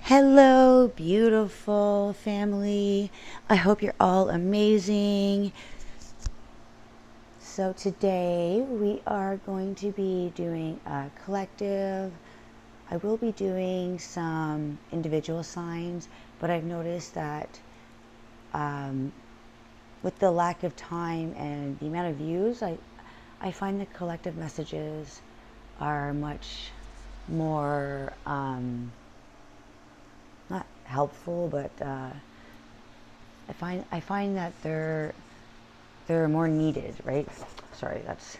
Hello, beautiful family. I hope you're all amazing. So, today we are going to be doing a collective. I will be doing some individual signs, but I've noticed that with the lack of time and the amount of views, I find the collective messages are much more not helpful, but I find that they're more needed, right? Sorry, that's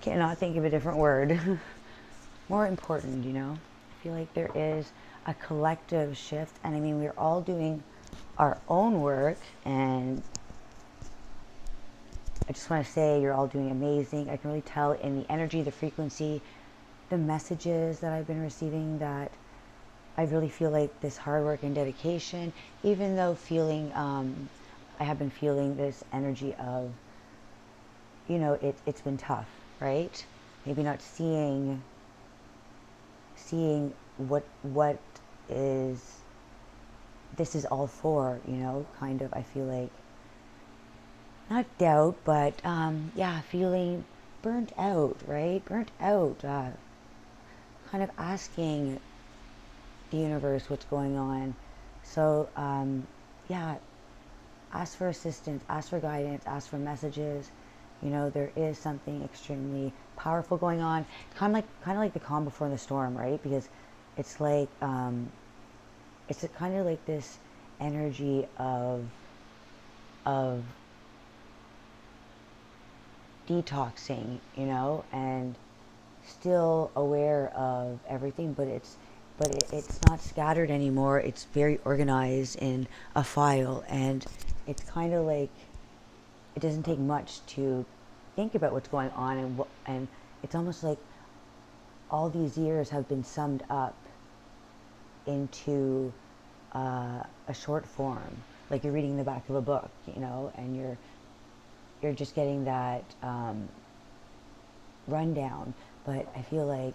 cannot think of a different word. More important, I feel like there is a collective shift, and I mean we're all doing our own work, and I just want to say you're all doing amazing. I can really tell in the energy, the frequency, the messages that I've been receiving that I really feel like this hard work and dedication, even though I have been feeling this energy of, it's been tough, right? Maybe not seeing what is this is all for, kind of. I feel like not doubt, but yeah, feeling burnt out, right? Burnt out, kind of asking the universe what's going on. So yeah, ask for assistance, ask for guidance, ask for messages. There is something extremely powerful going on, kind of like the calm before the storm, right? Because it's like it's kind of like this energy of detoxing, and still aware of everything, but it's not scattered anymore. It's very organized in a file, and it's kind of like it doesn't take much to think about what's going on, and it's almost like all these years have been summed up into a short form, like you're reading the back of a book, and you're just getting that rundown. But I feel like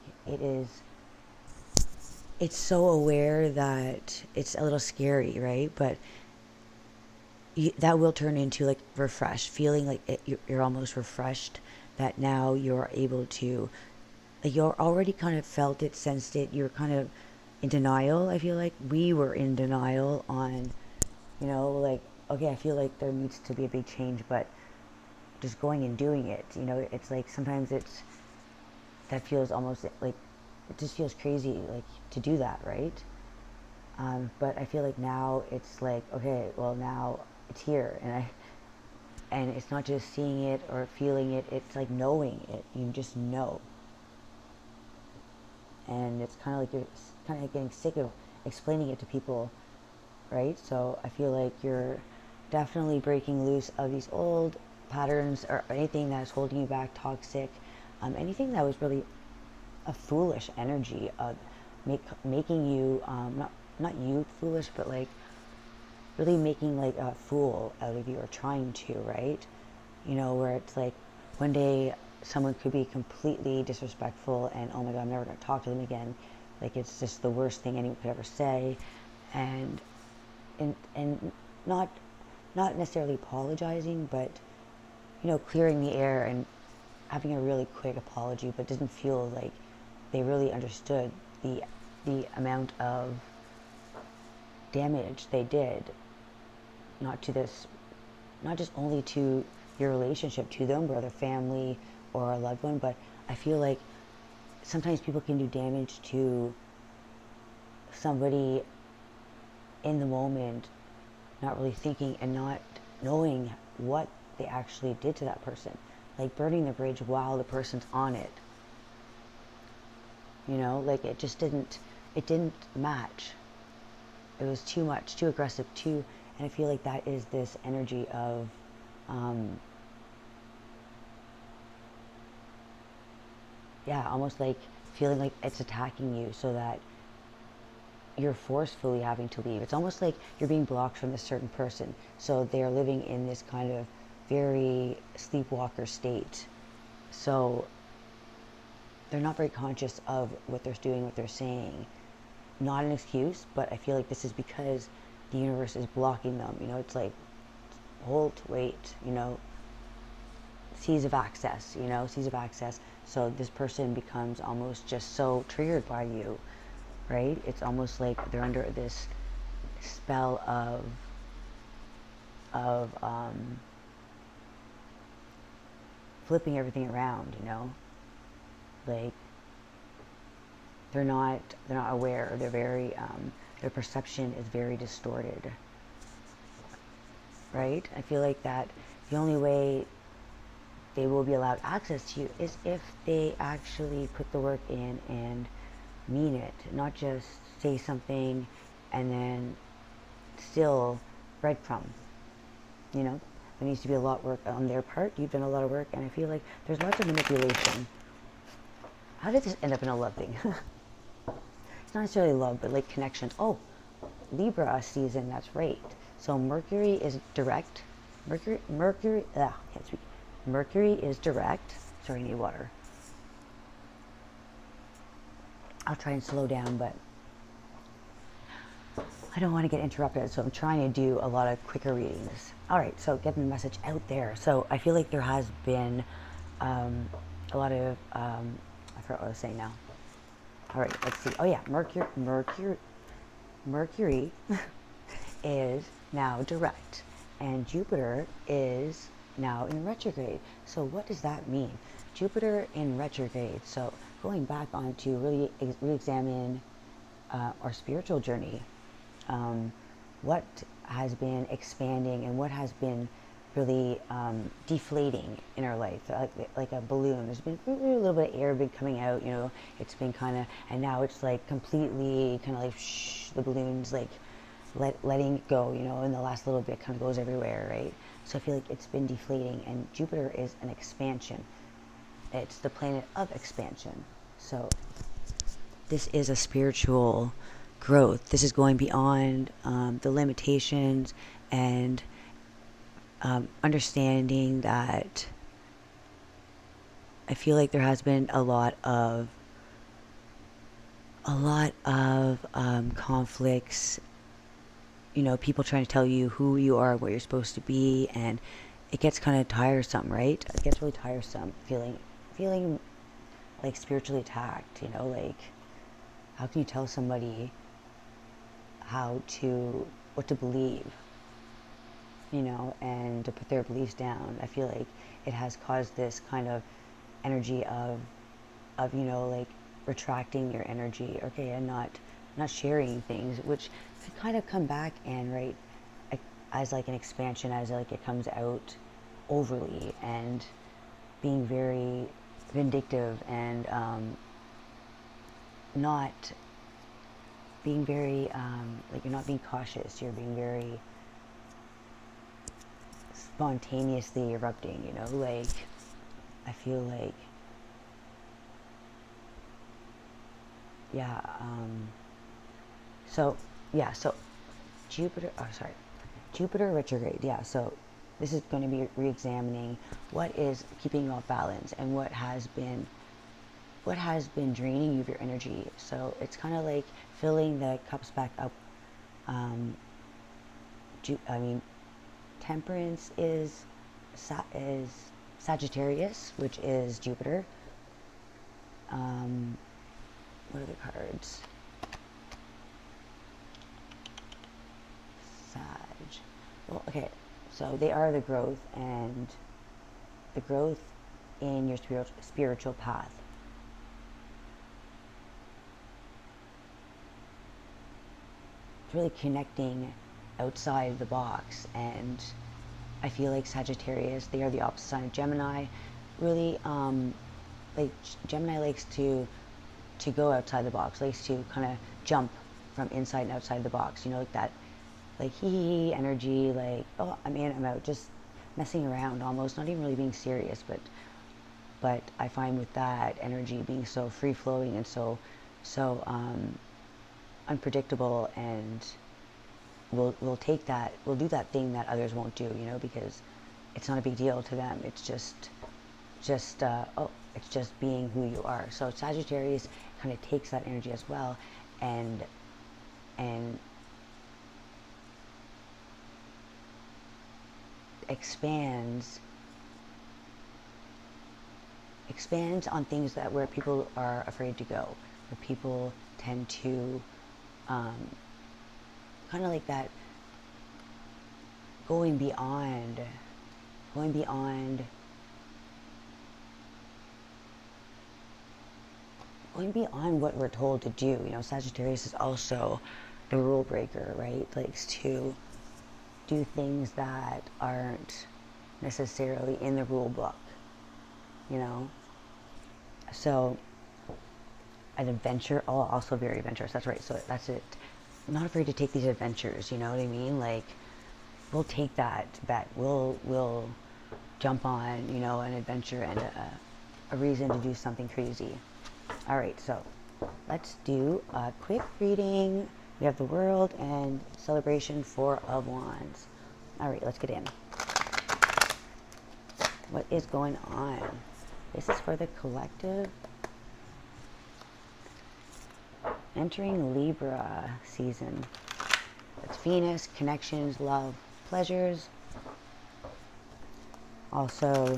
it's so aware that it's a little scary, right? But that will turn into like refresh, feeling like you're almost refreshed, that now you're able to, like, you're already kind of felt it, sensed it, you're kind of in denial. I feel like we were in denial on, like, okay, I feel like there needs to be a big change, but just going and doing it, it's like sometimes that feels almost like it just feels crazy, like, to do that, right? But I feel like now it's like, okay, well, now it's here, and it's not just seeing it or feeling it, it's like knowing it. You just know. And it's kind of like you're kind of getting sick of explaining it to people, right? So I feel like you're definitely breaking loose of these old patterns or anything that is holding you back, toxic, anything that was really a foolish energy of making you not you foolish, but like really making like a fool out of you, or trying to, right? Where it's like one day someone could be completely disrespectful, and oh my god, I'm never going to talk to them again. Like, it's just the worst thing anyone could ever say, and and not necessarily apologizing, but clearing the air and having a really quick apology, but doesn't feel like they really understood the amount of damage they did, not just only to your relationship, to them, or their family or a loved one, but I feel like sometimes people can do damage to somebody in the moment, not really thinking and not knowing what they actually did to that person, like burning the bridge while the person's on it. Like, it didn't match. It was too much, too aggressive, and I feel like that is this energy of yeah, almost like feeling like it's attacking you, so that you're forcefully having to leave. It's almost like you're being blocked from this certain person, so they're living in this kind of very sleepwalker state. So they're not very conscious of what they're doing, what they're saying, not an excuse, but I feel like this is because the universe is blocking them. You know, it's like, hold, wait, you know, seas of access, you know, seas of access. So this person becomes almost just so triggered by you, right? It's almost like they're under this spell of flipping everything around, you know, like they're not aware. They're very their perception is very distorted, right? I feel like that the only way they will be allowed access to you is if they actually put the work in and mean it, not just say something and then still breadcrumb. You know, there needs to be a lot of work on their part. You've done a lot of work, and I feel like there's lots of manipulation. How did this end up in a love thing? It's not necessarily love, but like connection. Oh, Libra season, that's right. So Mercury is direct. Can't speak. Mercury is direct. Sorry, I need water. I'll try and slow down, but I don't want to get interrupted, so I'm trying to do a lot of quicker readings. All right, so getting the message out there. So I feel like there has been a lot of, I forgot what I was saying now. All right, let's see. Oh yeah, Mercury is now direct, and Jupiter is now in retrograde. So what does that mean? Jupiter in retrograde. So going back on to really re-examine our spiritual journey. What has been expanding and what has been really deflating in our life, like a balloon. There's been really a little bit of air been coming out, you know, it's been kind of, and now it's like completely kind of like, the balloon's like letting it go, you know, and the last little bit kind of goes everywhere, right? So I feel like it's been deflating, and Jupiter is an expansion. It's the planet of expansion. So this is a spiritual growth. This is going beyond the limitations and understanding that I feel like there has been a lot of conflicts, you know, people trying to tell you who you are, what you're supposed to be, and it gets kind of tiresome, right? It gets really tiresome, feeling like spiritually attacked, you know, like how can you tell somebody what to believe, you know, and to put their beliefs down. I feel like it has caused this kind of energy of you know, like retracting your energy, okay, and not sharing things, which could kind of come back and, right, as like an expansion, as like it comes out overly and being very vindictive and not being very like you're not being cautious, you're being very spontaneously erupting, you know, like I feel like, yeah, so Jupiter retrograde, yeah, so this is going to be re-examining what is keeping you off balance and what has been draining you of your energy. So it's kind of like filling the cups back up. Temperance is Sagittarius, which is Jupiter. What are the cards? Sag. Well, okay, so they are the growth in your spiritual path. It's really connecting outside the box, and I feel like Sagittarius, they are the opposite sign of Gemini. Really, like Gemini likes to go outside the box, likes to kind of jump from inside and outside the box, you know, like that, like hee energy, like, oh, I'm in, I'm out, just messing around almost, not even really being serious, but I find with that energy being so free-flowing and so unpredictable, and we'll do that thing that others won't do, you know, because it's not a big deal to them. It's just it's just being who you are. So Sagittarius kind of takes that energy as well, and and expands on things that where people are afraid to go, where people tend to kind of like that, going beyond what we're told to do. You know, Sagittarius is also the rule breaker, right? Likes to do things that aren't necessarily in the rule book, you know. So an adventure, oh, also very adventurous, that's right. So that's it. I'm not afraid to take these adventures, you know what I mean? Like, we'll take that bet. We'll jump on, you know, an adventure and a reason to do something crazy. All right, so let's do a quick reading. We have the World and Celebration, Four of Wands. All right, let's get in. What is going on? This is for the collective. Entering Libra season. It's Venus, connections, love, pleasures. Also,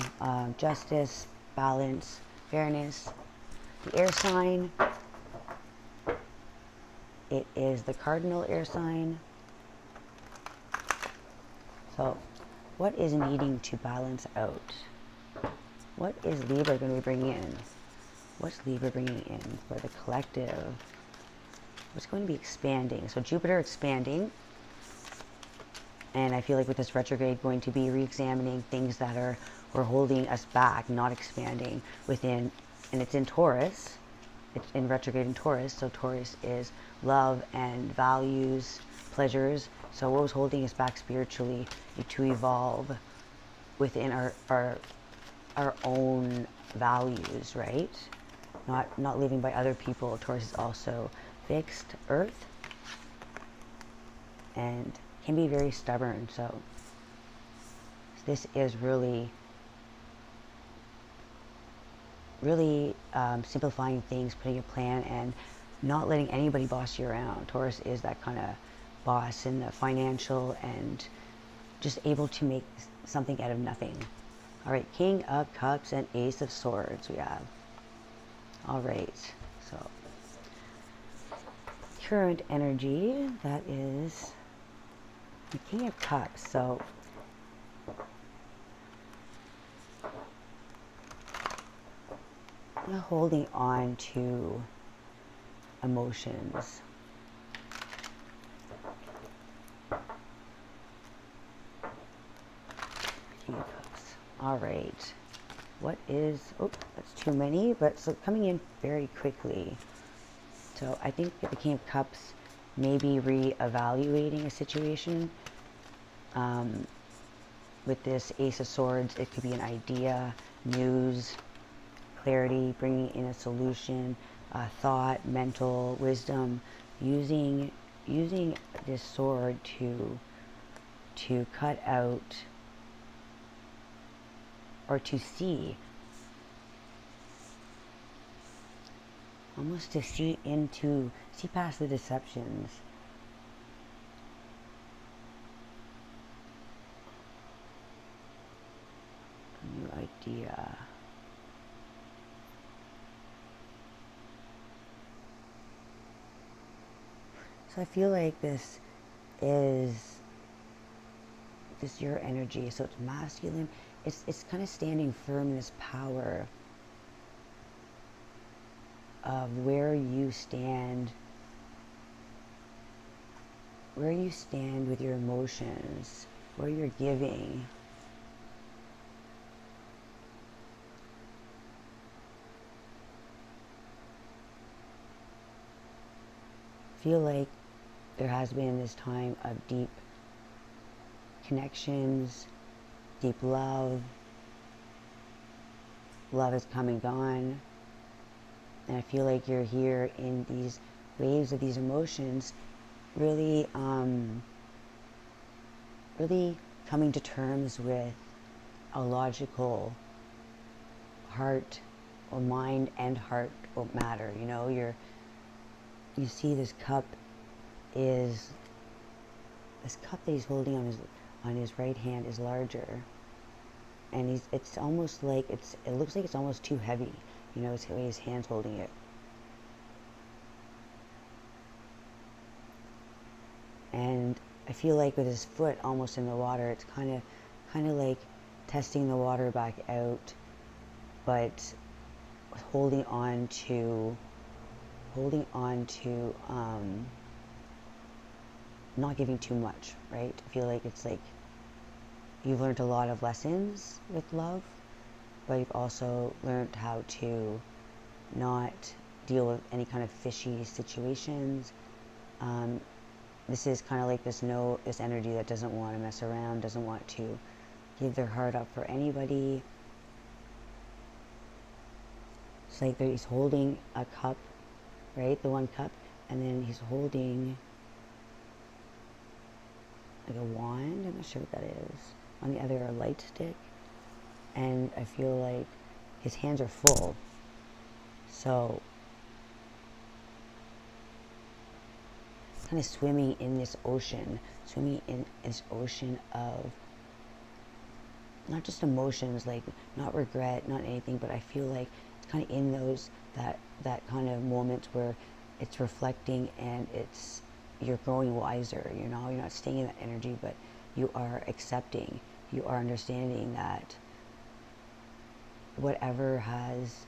justice, balance, fairness. The air sign. It is the cardinal air sign. So, what is needing to balance out? What is Libra going to be bringing in? What's Libra bringing in for the collective? What's going to be expanding? So Jupiter expanding. And I feel like with this retrograde, going to be re-examining things that were holding us back, not expanding within. And it's in Taurus. It's in retrograde in Taurus. So Taurus is love and values, pleasures. So what was holding us back spiritually to evolve within our own values, right? Not living by other people. Taurus is also fixed earth and can be very stubborn. So this is really simplifying things, putting a plan, and not letting anybody boss you around. Taurus is that kind of boss in the financial and just able to make something out of nothing. All right, King of Cups and Ace of Swords we have. All right, so current energy, that is the King of Cups. So you're holding on to emotions. King of Cups. All right. What is, oh, that's too many, but so coming in very quickly. So I think that the King of Cups may be re-evaluating a situation. With this Ace of Swords, it could be an idea, news, clarity, bringing in a solution, thought, mental wisdom, using this sword to cut out or to see, almost to see past the deceptions. A new idea. So I feel like this is your energy. So it's masculine. It's kind of standing firm in this power of where you stand with your emotions, where you're giving. Feel like there has been this time of deep connections, deep love. Love has come and gone. And I feel like you're here in these waves of these emotions, really coming to terms with a logical heart or mind and heart or matter. You know, you see this cup is, this cup that he's holding on his right hand is larger, and it's almost like it looks like it's almost too heavy, you know, it's the way his hand's holding it. And I feel like with his foot almost in the water, it's kind of like testing the water back out, but holding on to not giving too much, right? I feel like it's like you've learned a lot of lessons with love, but you've also learned how to not deal with any kind of fishy situations. This is kind of like this energy that doesn't want to mess around, doesn't want to give their heart up for anybody. It's like he's holding a cup, right? The one cup, and then he's holding like a wand. I'm not sure what that is. On the other, a light stick. And I feel like his hands are full. So kind of swimming in this ocean of not just emotions, like not regret, not anything, but I feel like it's kind of in those, that kind of moments where it's reflecting and you're growing wiser, you know, you're not staying in that energy, but you are accepting, you are understanding that whatever has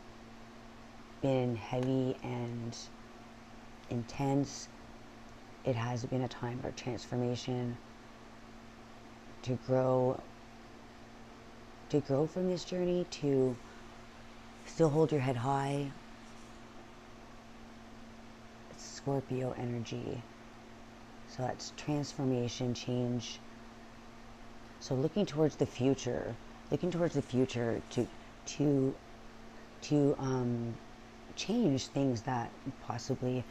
been heavy and intense, it has been a time for transformation, to grow from this journey, to still hold your head high. It's Scorpio energy. So that's transformation, change. So looking towards the future to change things that possibly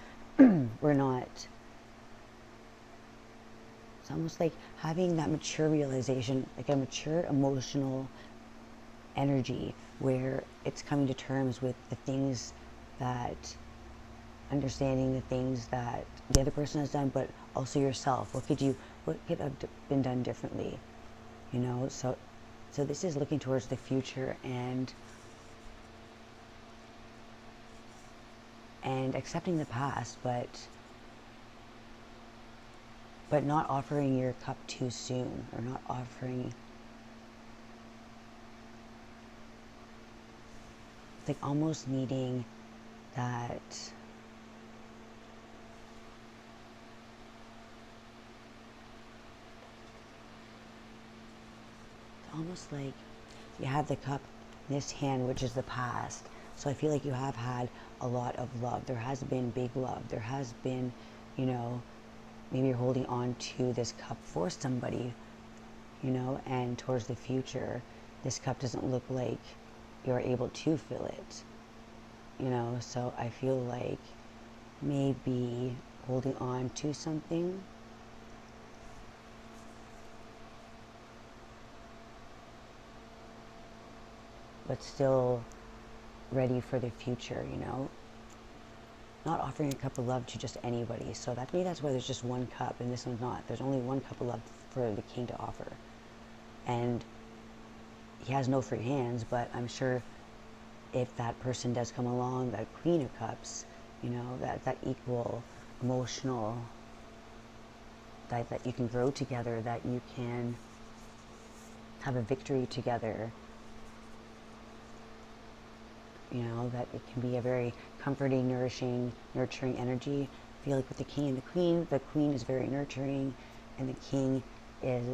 were not. It's almost like having that mature realization, like a mature emotional energy where it's coming to terms with the things that, understanding the things that the other person has done, but also yourself. What could have been done differently? You know, so this is looking towards the future and accepting the past, but not offering your cup too soon, or not offering, like almost needing that almost like you have the cup in this hand, which is the past. So I feel like you have had a lot of love. There has been big love. There has been, you know, maybe you're holding on to this cup for somebody, you know, and towards the future, this cup doesn't look like you're able to fill it, you know. So I feel like maybe holding on to something, but still ready for the future, you know. Not offering a cup of love to just anybody. So maybe that's why there's just one cup and this one's not. There's only one cup of love for the king to offer. And he has no free hands, but I'm sure if that person does come along, that Queen of Cups, you know, that equal emotional, that you can grow together, that you can have a victory together, you know, that it can be a very comforting, nourishing, nurturing energy. I feel like with the king and the queen is very nurturing, and the king is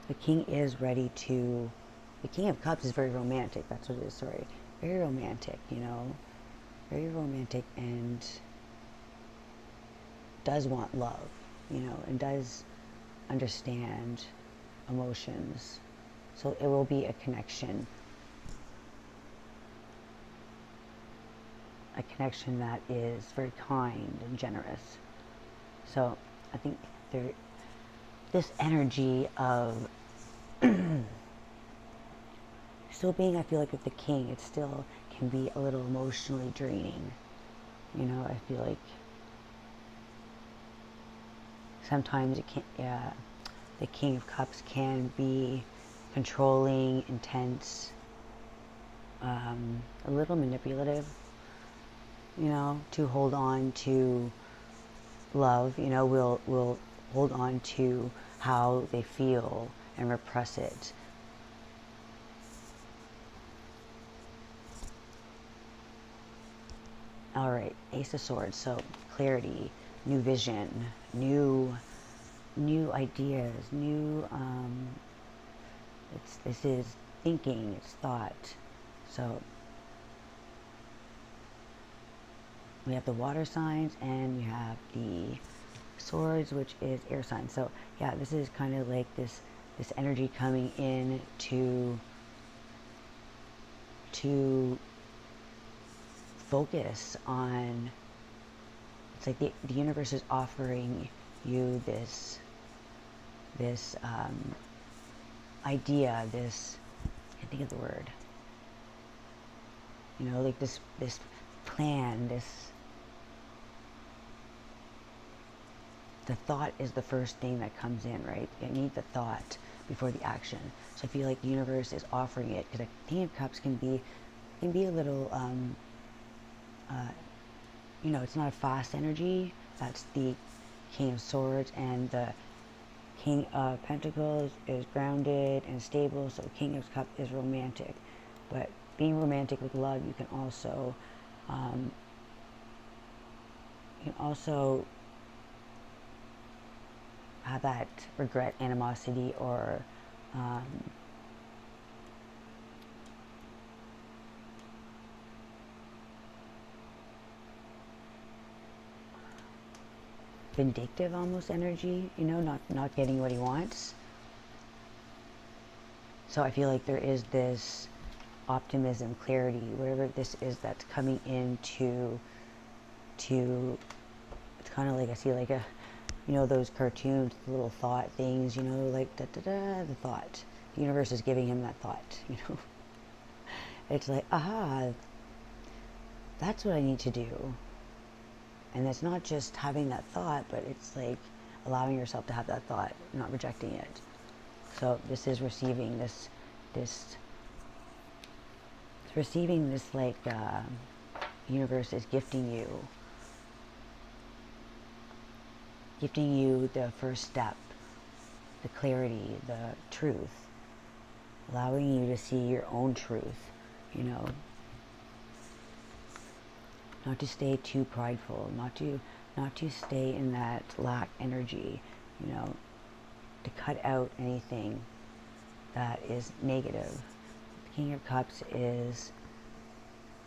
the king is ready to. The King of Cups is very romantic. That's what it is. Sorry, very romantic. You know, very romantic, and does want love. You know, and does understand emotions. So it will be a connection. a connection that is very kind and generous. So I think this energy of still being, I feel like with the king, it still can be a little emotionally draining. You know, I feel like sometimes it can, the King of Cups can be controlling, intense, a little manipulative, you know, to hold on to love, you know, will hold on to how they feel and repress it. All right, Ace of Swords, so clarity, new vision, new ideas, this is thinking, it's thought. So we have the water signs and we have the swords, which is air signs. So yeah, this is kind of like this energy coming in to focus on, it's like the universe is offering you this idea, this, I can't think of the word, you know, like this plan, the thought is the first thing that comes in, right? You need the thought before the action. So I feel like the universe is offering it, because a King of Cups can be a little you know, it's not a fast energy. That's the King of Swords, and the King of Pentacles is grounded and stable. So King of Cups is romantic, but being romantic with love, you can also have that regret, animosity, or vindictive almost energy, you know, not getting what he wants. So I feel like there is this optimism, clarity, whatever this is that's coming into it's kind of like, I see like a, you know, those cartoons, the little thought things, you know, like da da da, the thought. The universe is giving him that thought, you know. It's like, aha, that's what I need to do. And it's not just having that thought, but it's like allowing yourself to have that thought, not rejecting it. So this is receiving this like universe is gifting you the first step, the clarity, the truth, allowing you to see your own truth, you know. Not to stay too prideful, not to stay in that lack energy, you know, to cut out anything that is negative. The King of Cups is,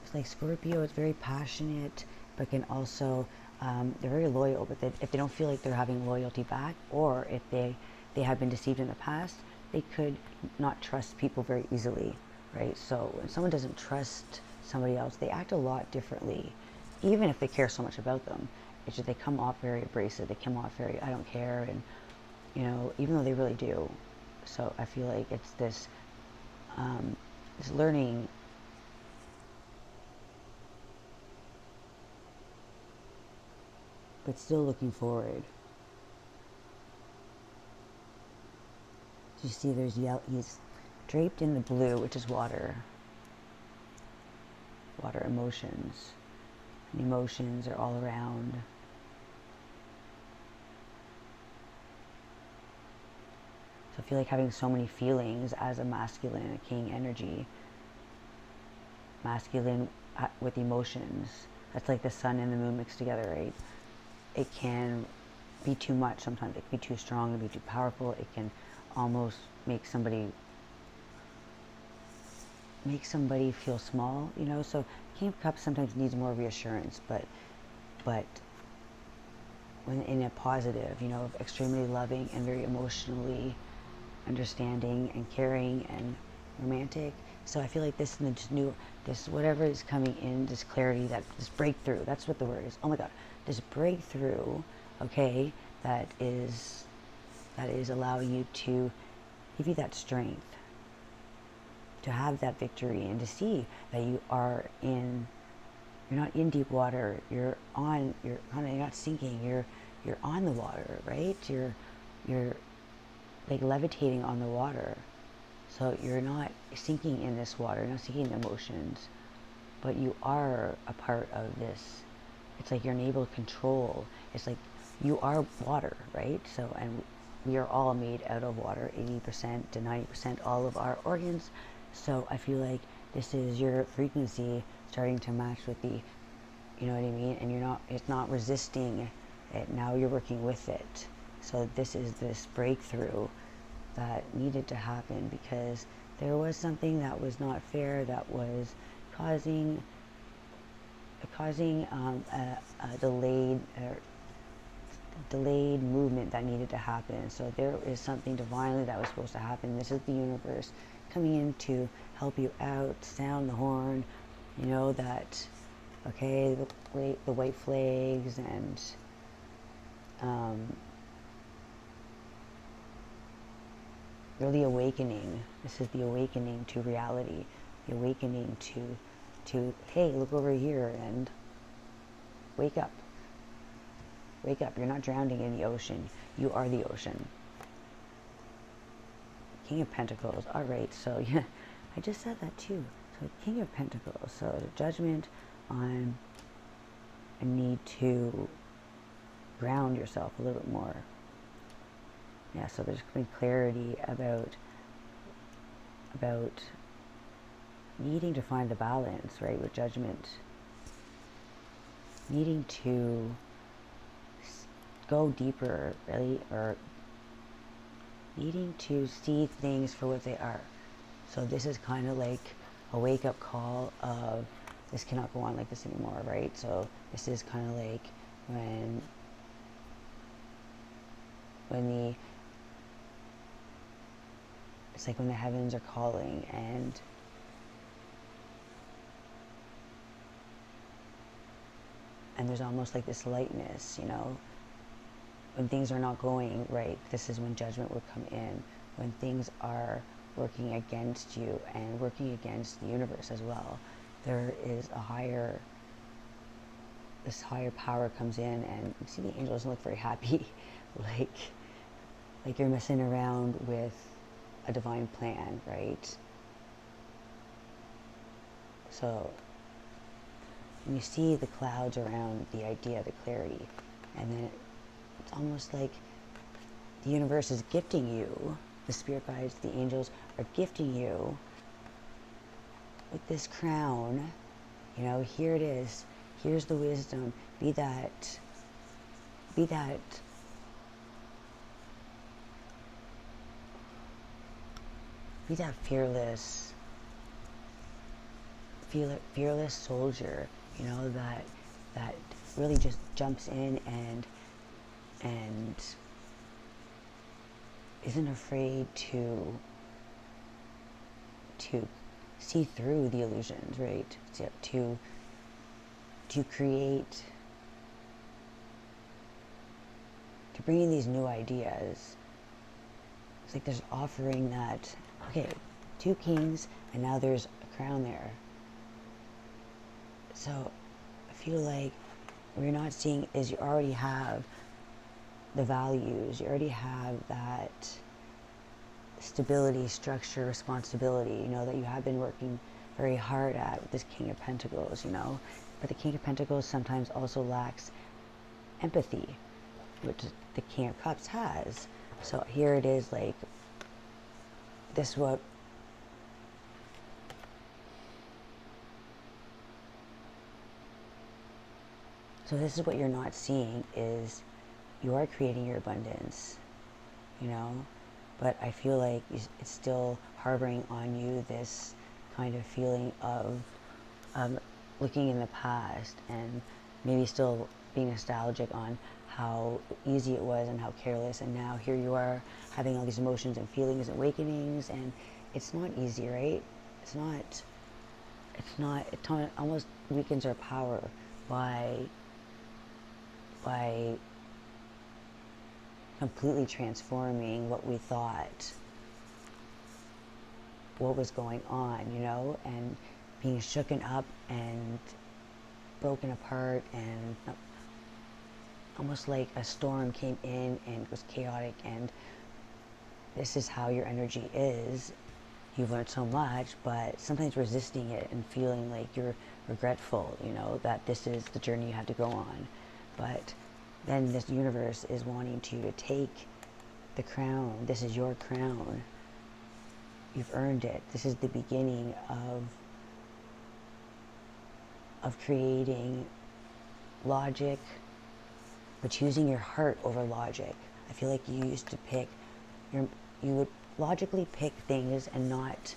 it's like Scorpio, it's very passionate, but can also, they're very loyal, but if they don't feel like they're having loyalty back, or if they have been deceived in the past, they could not trust people very easily, right? So when someone doesn't trust somebody else, they act a lot differently, even if they care so much about them. It's just they come off very abrasive, they come off very, I don't care, and, you know, even though they really do. So I feel like it's this learning, but still looking forward. You see there's yellow, he's draped in the blue, which is water emotions. And emotions are all around. So I feel like having so many feelings as a masculine and a king energy. Masculine with emotions. That's like the sun and the moon mixed together, right? It can be too much sometimes. It can be too strong, it can be too powerful. It can almost make somebody feel small, you know. So King of Cups sometimes needs more reassurance, but when in a positive, you know, extremely loving and very emotionally understanding and caring and romantic. So I feel like this new, this whatever is coming in, this clarity, this breakthrough, that's what the word is. Oh my God, this breakthrough, okay, that is allowing you to give you that strength to have that victory and to see that you're not in deep water, you're not sinking, you're on the water, right? You're like levitating on the water. So you're not sinking in this water, you're not sinking in emotions, but you are a part of this. It's like you're able to control. It's like you are water, right? So, and we are all made out of water, 80% to 90%, all of our organs. So I feel like this is your frequency starting to match with the, you know what I mean? And it's not resisting it. Now you're working with it. So this is this breakthrough that needed to happen because there was something that was not fair, that was causing a delayed movement that needed to happen. So there is something divinely that was supposed to happen. This is the universe coming in to help you out, sound the horn, you know, that, okay, the white flags and really awakening. This is the awakening to reality, the awakening to hey, look over here and wake up. Wake up. You're not drowning in the ocean. You are the ocean. King of Pentacles. All right. So yeah, I just said that too. So King of Pentacles. So the judgment on a need to ground yourself a little bit more. Yeah. So there's going to be clarity about needing to find the balance, right, with judgment. Needing to go deeper, really, or needing to see things for what they are. So this is kind of like a wake-up call of this cannot go on like this anymore, right? So this is kind of like when it's like when the heavens are calling and there's almost like this lightness, you know, when things are not going right. This is when judgment would come in, when things are working against you and working against the universe as well. There is this higher power comes in, and you see the angels look very happy, like you're messing around with a divine plan, right? So when you see the clouds around the idea, the clarity, and then it's almost like the universe is gifting you, the spirit guides, the angels are gifting you with this crown. You know, here it is. Here's the wisdom. Be that fearless soldier, you know, that really just jumps in and isn't afraid to see through the illusions, right? To create, to bring in these new ideas. It's like there's offering that, okay, 2 kings, and now there's a crown there. So I feel like what you're not seeing is you already have the values, you already have that stability, structure, responsibility, you know, that you have been working very hard at with this King of Pentacles, you know. But the King of Pentacles sometimes also lacks empathy, which the King of Cups has. So here it is, like, this what so this is what you're not seeing, is you are creating your abundance, you know, but I feel like it's still harboring on you this kind of feeling of looking in the past and maybe still being nostalgic on how easy it was and how careless, and now here you are having all these emotions and feelings and awakenings, and it's not easy, right? it almost weakens our power by completely transforming what we thought, what was going on, you know, and being shooken up and broken apart, and almost like a storm came in and was chaotic, and this is how your energy is. You've learned so much, but sometimes resisting it and feeling like you're regretful, you know, that this is the journey you have to go on. But then this universe is wanting to take the crown. This is your crown. You've earned it. This is the beginning of creating logic, but choosing your heart over logic. I feel like you used to pick you would logically pick things and not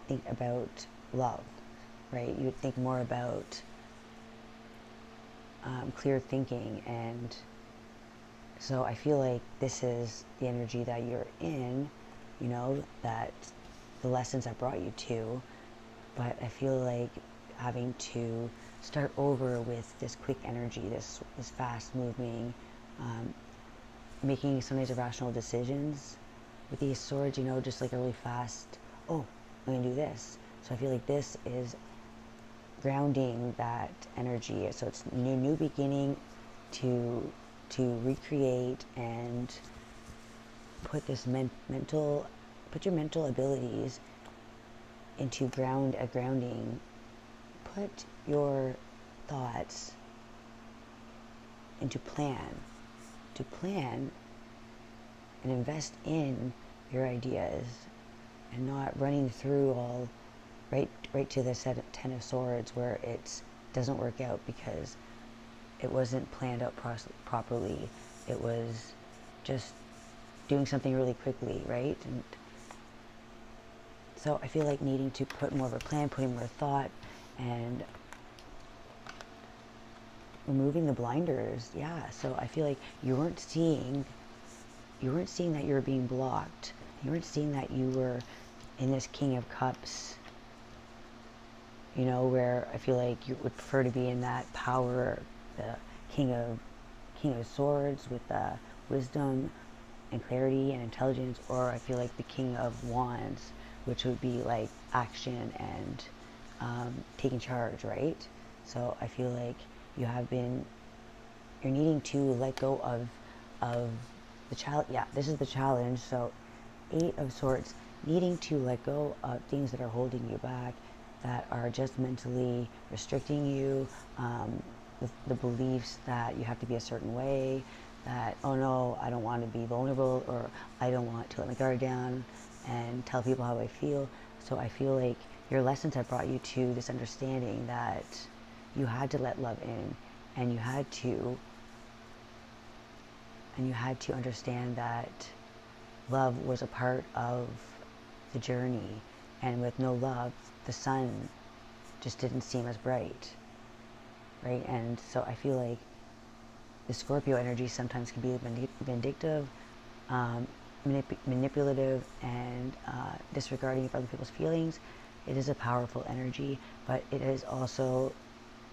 think about love, right? You would think more about clear thinking. And so I feel like this is the energy that you're in, you know, that the lessons that brought you to. But I feel like having to start over with this quick energy, this fast moving, making sometimes irrational decisions with these swords, you know, just like a really fast, oh, I'm gonna do this. So I feel like this is grounding that energy. So it's new beginning to recreate and put this put your mental abilities into grounding. Put your thoughts into plan and invest in your ideas, and not running through all right to the Ten of Swords where it doesn't work out because it wasn't planned out properly. It was just doing something really quickly, right? And so I feel like needing to put more of a plan, putting more thought, and removing the blinders. Yeah, so I feel like you weren't seeing that you were being blocked. You weren't seeing that you were in this King of Cups, you know, where I feel like you would prefer to be in that power, the King of Swords with wisdom and clarity and intelligence, or I feel like the King of Wands, which would be like action and taking charge, right? So I feel like you're needing to let go of the challenge. Yeah, this is the challenge. So 8 of Swords, needing to let go of things that are holding you back, that are just mentally restricting you, the beliefs that you have to be a certain way, that, oh no, I don't want to be vulnerable, or I don't want to let my guard down and tell people how I feel. So I feel like your lessons have brought you to this understanding that you had to let love in, and you had to understand that love was a part of the journey, and with no love, the sun just didn't seem as bright, right? And so I feel like the Scorpio energy sometimes can be vindictive, manipulative, and disregarding of other people's feelings. It is a powerful energy, but it is also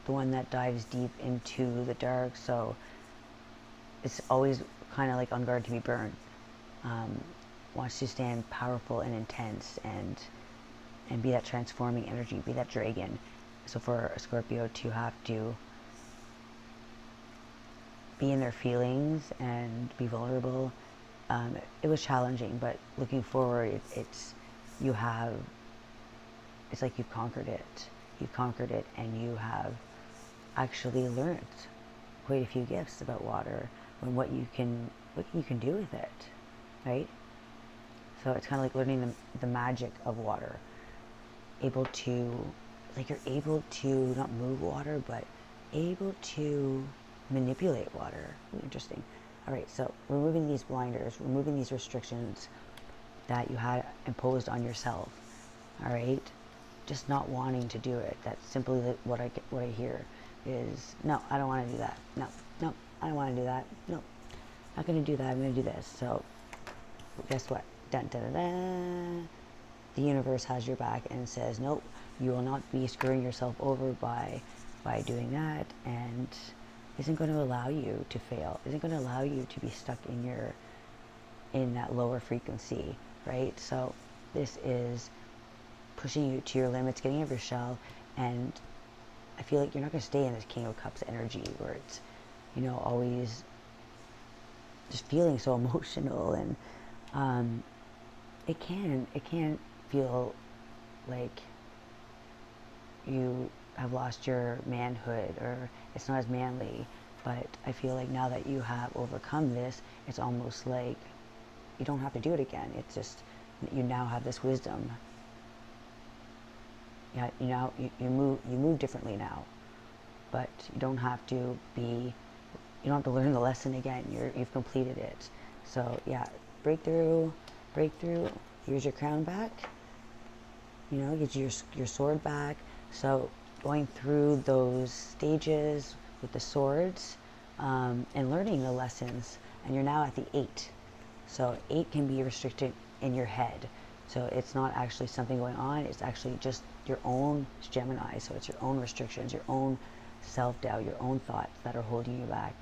the one that dives deep into the dark, so it's always kind of like on guard to be burned. Wants to stand powerful and intense, and be that transforming energy, be that dragon. So for a Scorpio to have to be in their feelings and be vulnerable, it was challenging, but looking forward, it's like you've conquered it, and you have actually learned quite a few gifts about water, and what you can do with it, right? So it's kind of like learning the magic of water. You're able to not move water, but able to manipulate water. Interesting. All right, so removing these blinders, removing these restrictions that you had imposed on yourself. All right, just not wanting to do it. That's simply what I hear is, no, I don't want to do that. No, I don't want to do that. No, not going to do that. I'm going to do this. So guess what? Dun, dun, dun, dun. the universe has your back and says, nope, you will not be screwing yourself over by doing that, and isn't going to allow you to fail, isn't going to allow you to be stuck in that lower frequency, right? So this is pushing you to your limits, getting out of your shell, and I feel like you're not going to stay in this King of Cups energy where it's, you know, always just feeling so emotional, and it can feel like you have lost your manhood, or it's not as manly. But I feel like now that you have overcome this, it's almost like you don't have to do it again. It's just, you now have this wisdom. Yeah, you move differently now, but you don't have to learn the lesson again. You've completed it. So yeah, breakthrough. Here's your crown back. You know, get your sword back. So going through those stages with the swords, and learning the lessons, and you're now at the 8. So 8 can be restricted in your head. So it's not actually something going on, it's actually just your own Gemini. So it's your own restrictions, your own self-doubt, your own thoughts that are holding you back,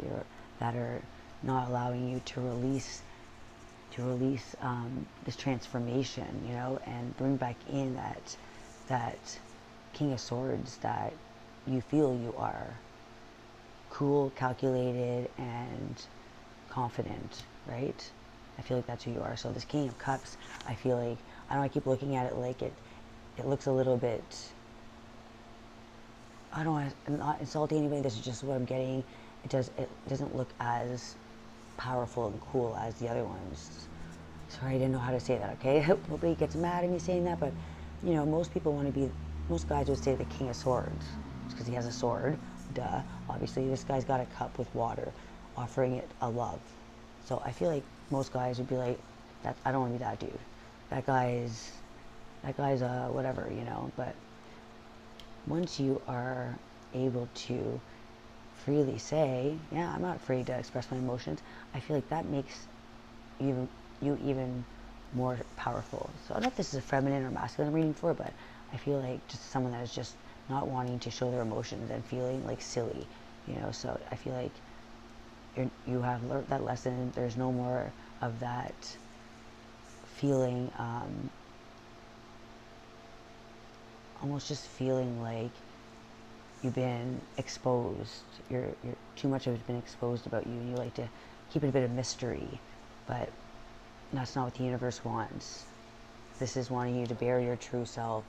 that are not allowing you to release this transformation, you know, and bring back in that King of Swords that you feel you are. Cool, calculated, and confident, right? I feel like that's who you are. So this King of Cups, I feel like, I don't know, I keep looking at it like it looks a little bit, I don't want to not insult anybody, this is just what I'm getting. It doesn't look as powerful and cool as the other ones. Sorry, I didn't know how to say that, okay? Nobody gets mad at me saying that, but, you know, most guys would say the King of Swords, because he has a sword, duh. Obviously, this guy's got a cup with water, offering it a love. So I feel like most guys would be like, I don't want to be that dude. That guy's whatever, you know. But once you are able to freely say, yeah, I'm not afraid to express my emotions, I feel like that makes you even more powerful. So I don't know if this is a feminine or masculine reading for, but I feel like just someone that is just not wanting to show their emotions and feeling like silly, you know. So I feel like you have learned that lesson. There's no more of that feeling, almost just feeling like you've been exposed. You're too much of it's been exposed about you, and you like to keep it a bit of mystery, but that's not what the universe wants. This is wanting you to bear your true self,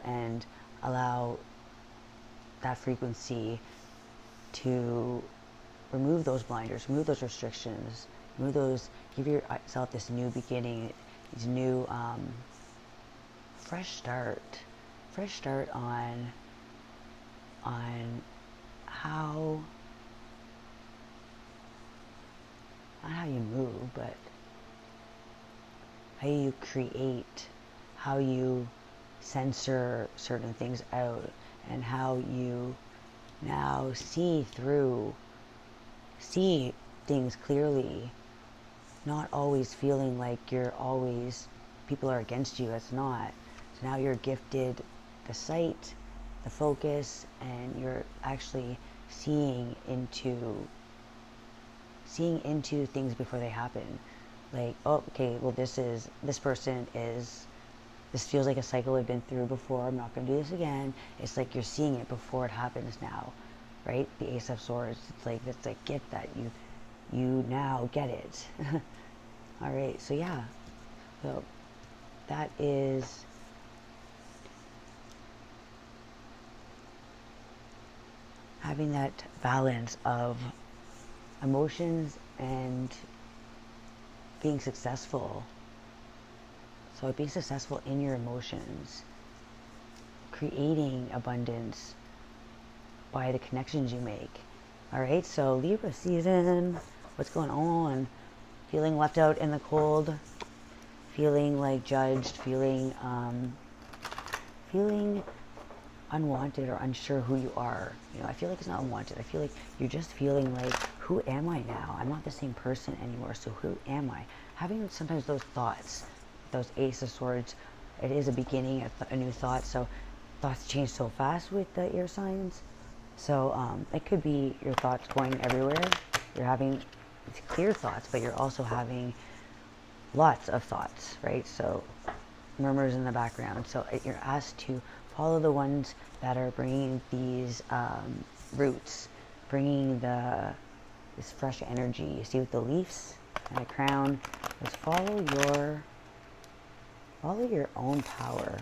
and allow that frequency to remove those blinders, remove those restrictions, give yourself this new beginning, this new fresh start on how, not how you move, but how you create, how you censor certain things out, and how you now see things clearly, not always feeling like people are against you. It's not. So now you're gifted the sight, the focus, and you're actually seeing into things before they happen. Like, oh, okay, well, this feels like a cycle I've been through before. I'm not going to do this again. It's like you're seeing it before it happens now, right? The Ace of Swords. It's like get that. You now get it. All right, so yeah. So that is having that balance of emotions and being successful. So being successful in your emotions, creating abundance by the connections you make. All right, so Libra season, what's going on? Feeling left out in the cold, feeling like judged, feeling unwanted or unsure who you are. You know, I feel like it's not unwanted. I feel like you're just feeling like, who am I now? I'm not the same person anymore, so who am I? Having sometimes those thoughts, those Ace of Swords, it is a beginning, a new thought. So thoughts change so fast with the air signs. So it could be your thoughts going everywhere. You're having clear thoughts, but you're also having lots of thoughts, right? So murmurs in the background. So you're asked to follow the ones that are bringing these roots, bringing this fresh energy. You see with the leaves and the crown, just follow your own power,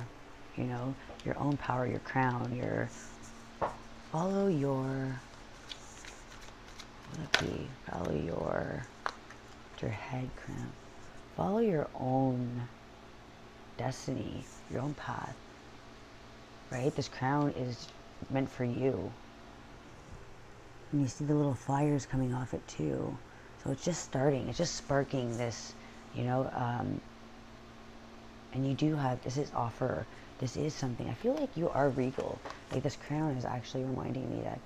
you know, your own power, your crown, follow your head crown. Follow your own destiny, your own path, right? This crown is meant for you. And you see the little fires coming off it too. So it's just starting, it's just sparking this, you know, and you do have, this is offer, this is something. I feel like you are regal. Like this crown is actually reminding me that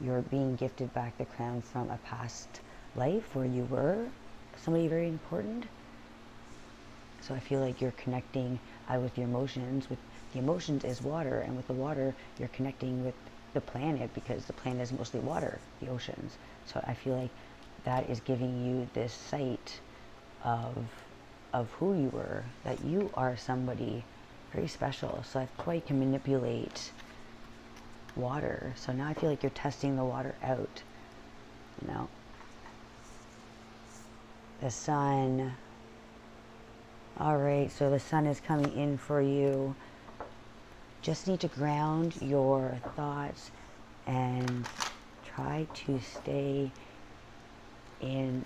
you're being gifted back the crown from a past life where you were somebody very important. So I feel like you're connecting with your emotions. With the emotions is water, and with the water, you're connecting with the planet, because the planet is mostly water, the oceans. So I feel like that is giving you this sight of who you were, that you are somebody very special. So that's why you can manipulate water. So now I feel like you're testing the water out, you know. The sun. All right, so the sun is coming in for you. Just need to ground your thoughts and try to stay in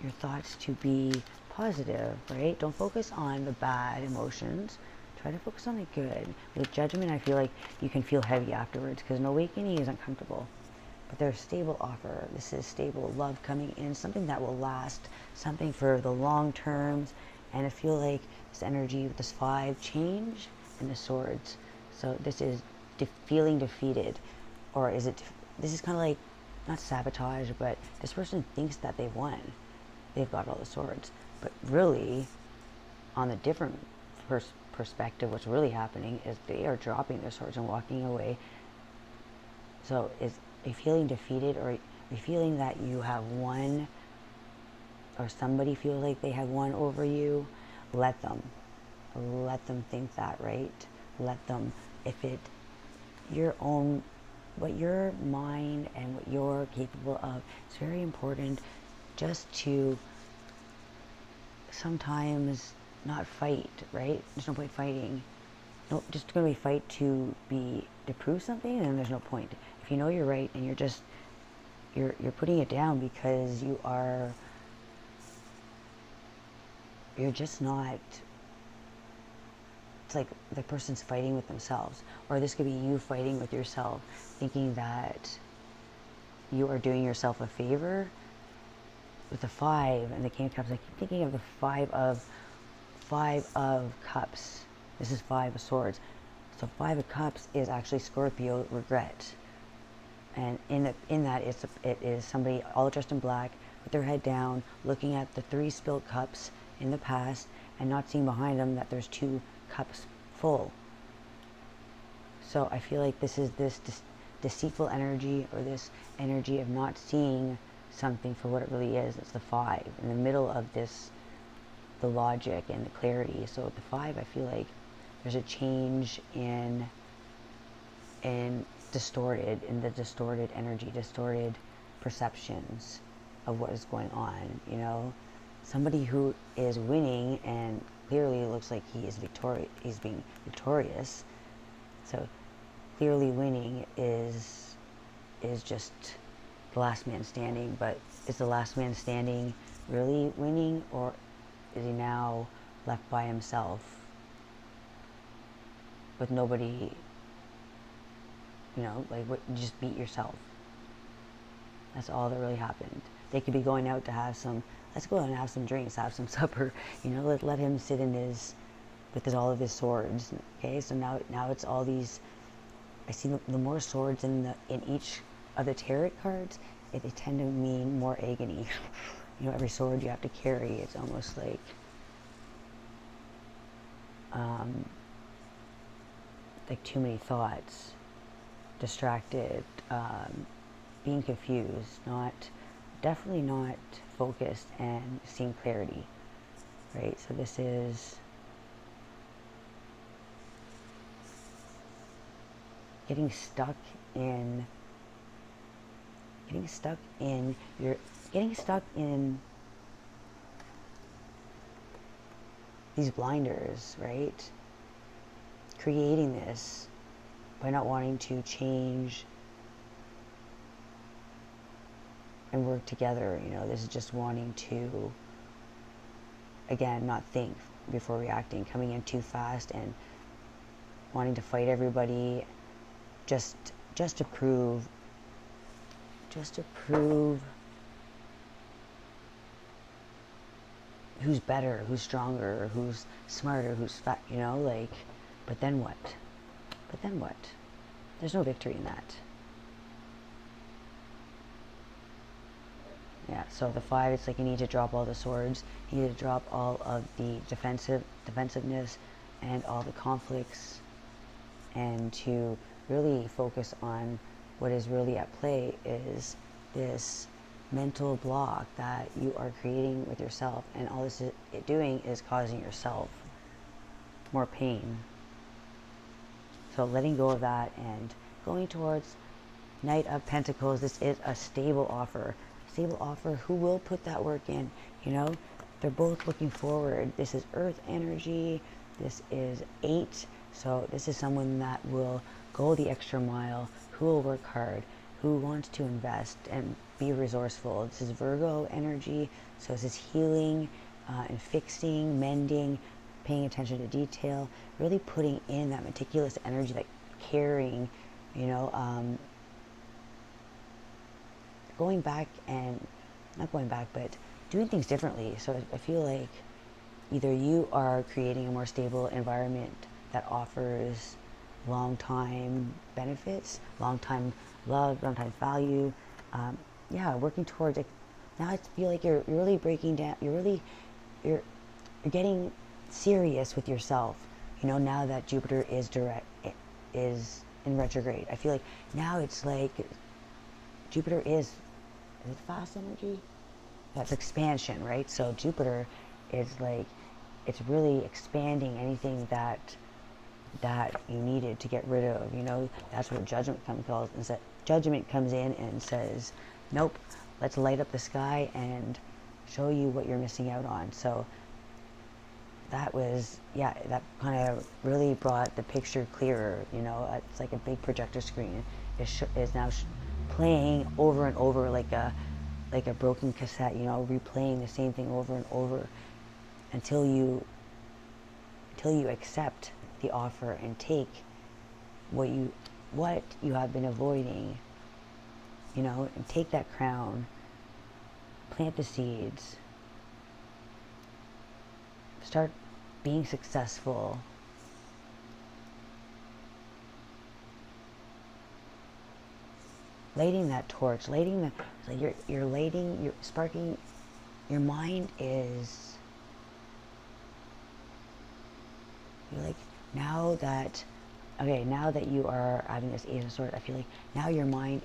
your thoughts to be positive, right? Don't focus on the bad emotions. Try to focus on the good. With judgment, I feel like you can feel heavy afterwards, because an awakening is uncomfortable. But there's stable offer. This is stable love coming in, something that will last, something for the long terms. And I feel like this energy with this 5 change and the swords. So this is feeling defeated, or is it? This is kind of like, not sabotage, but this person thinks that they won. They've got all the swords, but really, on the different perspective, what's really happening is they are dropping their swords and walking away. So are you feeling defeated, or are you feeling that you have won, or somebody feels like they have won over you? Let them think that, right? Let them, what your mind and what you're capable of, it's very important just to sometimes not fight, right? There's no point fighting. No, just going to be fight to prove something, and there's no point. If you know you're right and you're putting it down because you're just not, it's like the person's fighting with themselves, or this could be you fighting with yourself, thinking that you are doing yourself a favor. With the 5 and the King of Cups, I keep thinking of the 5 of Cups. This is 5 of Swords. So 5 of Cups is actually Scorpio regret, and in that it is somebody all dressed in black with their head down, looking at the 3 spilled cups in the past and not seeing behind them that there's 2 cups full. So I feel like this is this deceitful energy, or this energy of not seeing something for what it really is. It's the 5 in the middle of this, the logic and the clarity. So with the 5, I feel like there's a change in the distorted energy, distorted perceptions of what is going on, you know. Somebody who is winning and clearly looks like he's being victorious. So clearly winning is just the last man standing. But is the last man standing really winning, or is he now left by himself with nobody, you know, like, what, you just beat yourself. That's all that really happened. They could be going out to have let's go out and have some drinks, have some supper, you know, let him sit with all of his swords. Okay, so now it's all these, I see the more swords in each of the tarot cards, they tend to mean more agony. you know, every sword you have to carry. It's almost like too many thoughts, distracted, being confused, definitely not focused and seeing clarity, right? So this is getting stuck in these blinders, right? Creating this by not wanting to change and work together. You know, this is just wanting to, again, not think before reacting, coming in too fast and wanting to fight everybody just to prove who's better, who's stronger, who's smarter, who's fat, you know, like, but then what? There's no victory in that. Yeah, so the 5, it's like you need to drop all the swords, you need to drop all of the defensiveness and all the conflicts, and to really focus on what is really at play is this mental block that you are creating with yourself, and all this is doing is causing yourself more pain. So letting go of that and going towards Knight of Pentacles. This is a stable offer. Who will put that work in, you know? They're both looking forward. This is Earth energy. This is 8. So this is someone that will go the extra mile, who will work hard, who wants to invest and be resourceful. This is Virgo energy. So this is healing and fixing, mending, paying attention to detail, really putting in that meticulous energy, like caring, you know, going back and, not going back, but doing things differently. So I feel like either you are creating a more stable environment that offers long-time benefits, long-time love, long-time value. Yeah, working towards it. Now I feel like you're really breaking down, you're getting serious with yourself, you know, now that Jupiter is in retrograde. I feel like now it's like Jupiter is it fast energy? That's expansion, right? So Jupiter is like, it's really expanding anything that you needed to get rid of, you know. That's what judgment comes in and says, nope, let's light up the sky and show you what you're missing out on. So that was, yeah, that kind of really brought the picture clearer, you know. It's like a big projector screen is now playing over and over like a broken cassette, you know, replaying the same thing over and over until you accept the offer and take what you have been avoiding, you know, and take that crown, plant the seeds, start being successful. Lighting that torch, like you're sparking, your mind is, you're like, now that you are having this Ace of Swords, I feel like now your mind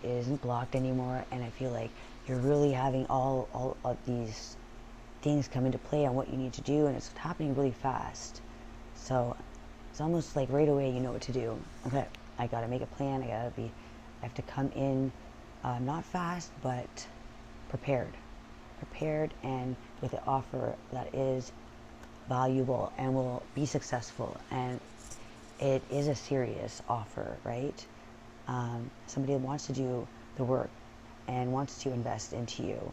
isn't blocked anymore, and I feel like you're really having all of these things come into play on what you need to do, and it's happening really fast. So it's almost like right away you know what to do. Okay, I gotta make a plan. I have to come in not fast, but prepared, and with an offer that is valuable and will be successful, and it is a serious offer, right? Somebody that wants to do the work and wants to invest into you.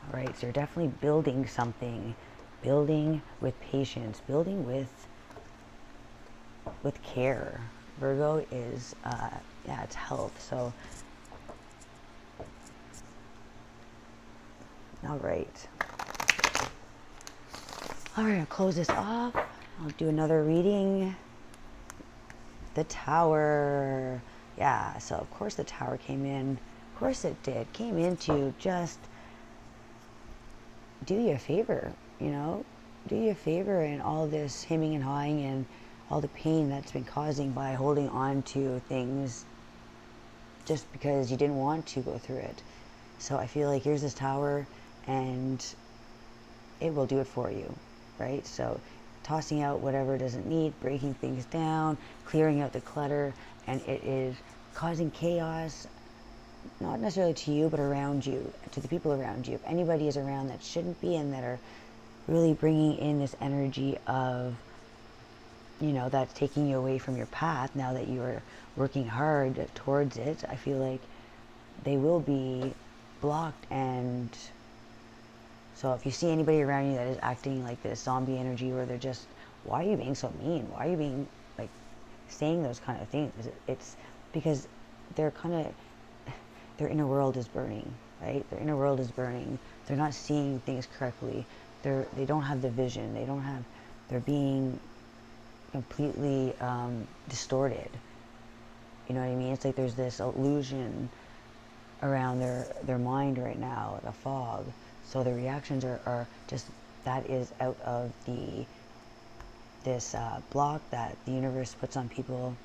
All right, so you're definitely building something, building with patience, building with care. Virgo is, yeah, it's health. So, all right. All right, I'll close this off. I'll do another reading. The Tower. Yeah, so of course the Tower came in. Of course it did. Came in to just do you a favor, you know? Do you a favor in all this hemming and hawing and all the pain that's been causing by holding on to things just because you didn't want to go through it. So I feel like here's this Tower and it will do it for you, right? So tossing out whatever it doesn't need, breaking things down, clearing out the clutter, and it is causing chaos, not necessarily to you, but around you, to the people around you. If anybody is around that shouldn't be and that are really bringing in this energy of, you know, that's taking you away from your path now that you are working hard towards it, I feel like they will be blocked. And so if you see anybody around you that is acting like this zombie energy where they're just, why are you being so mean? Why are you being, like, saying those kind of things? It's because they're kind of, their inner world is burning, right? Their inner world is burning. They're not seeing things correctly. They don't have the vision. They're being completely distorted. You know what I mean? It's like there's this illusion around their mind right now, like a fog. So the reactions are just, that is out of this block that the universe puts on people,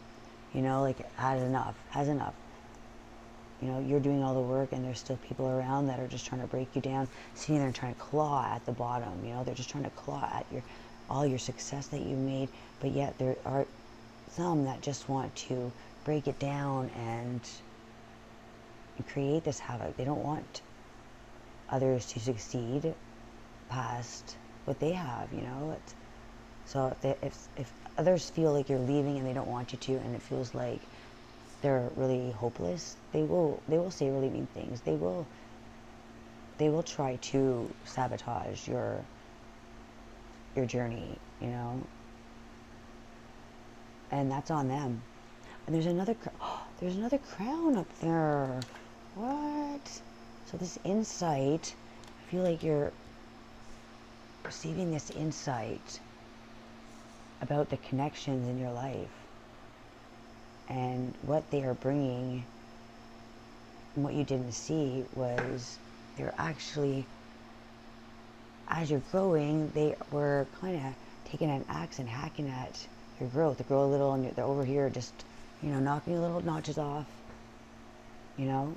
you know, like has enough. You know, you're doing all the work and there's still people around that are just trying to break you down, sitting there and trying to claw at the bottom, you know, they're just trying to claw at all your success that you've made, but yet there are some that just want to break it down and create this havoc. They don't want others to succeed past what they have, you know. So if others feel like you're leaving and they don't want you to, and it feels like they're really hopeless, they will say really mean things. They will try to sabotage your journey, you know. And that's on them. And there's another crown up there. What? So this insight, I feel like you're receiving this insight about the connections in your life and what they are bringing. And what you didn't see was they're actually, as you're growing, they were kind of taking an axe and hacking at your growth. They grow a little and they're over here just, you know, knocking little notches off, you know.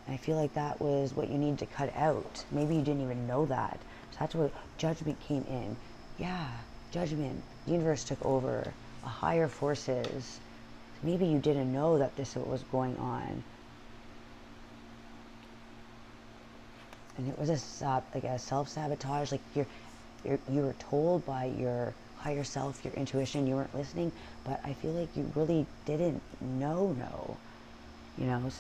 And I feel like that was what you needed to cut out. Maybe you didn't even know that. So that's where judgment came in. Yeah, judgment. The universe took over. Higher forces. Maybe you didn't know that this was going on. And it was like a self-sabotage. Like you were told by your higher self, your intuition, you weren't listening. But I feel like you really didn't know. You know,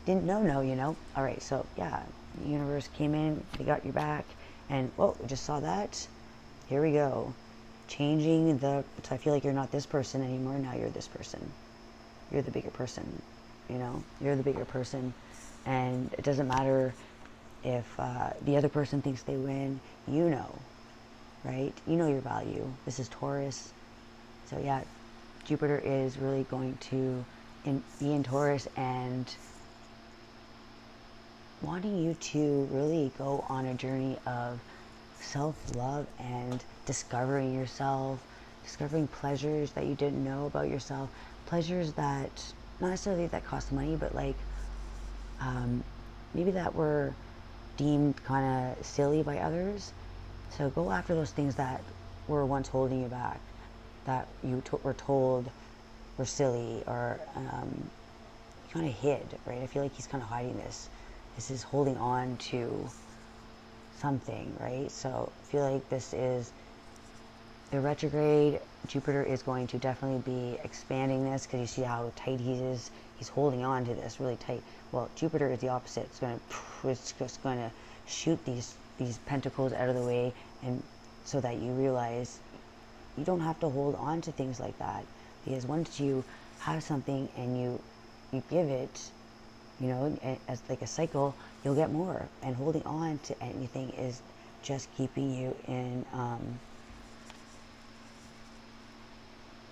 didn't know. You know. All right. So yeah, the universe came in. They got your back. And whoa, we just saw that. Here we go. Changing so I feel like you're not this person anymore. Now you're this person. You're the bigger person. You know, you're the bigger person. And it doesn't matter if the other person thinks they win. You know, right? You know your value. This is Taurus. So yeah, Jupiter is really going to be in Taurus and wanting you to really go on a journey of self-love and discovering yourself, discovering pleasures that you didn't know about yourself, pleasures that, not necessarily that cost money, but like maybe that were deemed kind of silly by others. So go after those things that were once holding you back, that you were told were silly or kind of hid, right? I feel like he's kind of hiding this. This is holding on to something, right? So I feel like this is the retrograde. Jupiter is going to definitely be expanding this because you see how tight he is. He's holding on to this really tight. Well, Jupiter is the opposite. It's just going to shoot these pentacles out of the way, and so that you realize you don't have to hold on to things like that, because once you have something and you give it, you know, as like a cycle, you'll get more. And holding on to anything is just keeping you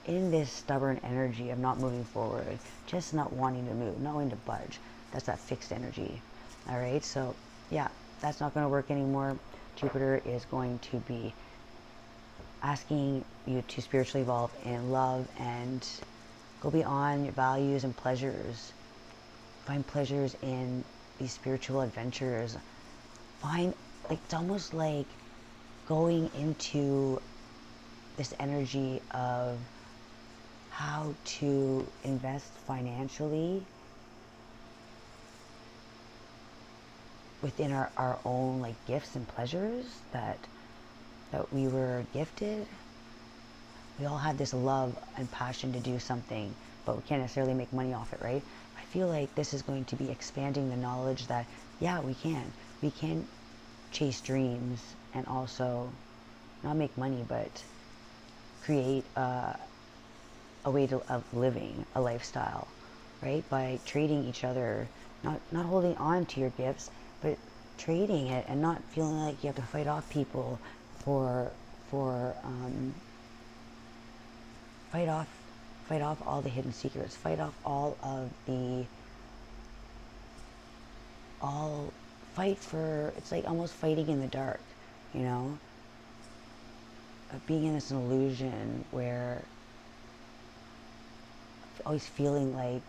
in this stubborn energy of not moving forward, just not wanting to move, not wanting to budge. That's that fixed energy. All right, so yeah, that's not going to work anymore. Jupiter is going to be asking you to spiritually evolve in love and go beyond your values and pleasures. Find pleasures in these spiritual adventures. Find, like, it's almost like going into this energy of how to invest financially within our own, like, gifts and pleasures that we were gifted. We all have this love and passion to do something, but we can't necessarily make money off it, right? I feel like this is going to be expanding the knowledge that, yeah, we can chase dreams and also not make money, but create a way of living, a lifestyle, right? By trading each other, not holding on to your gifts, but trading it and not feeling like you have to fight off people fight off all the hidden secrets, fight off fight for, it's like almost fighting in the dark, you know, being in this illusion where always feeling like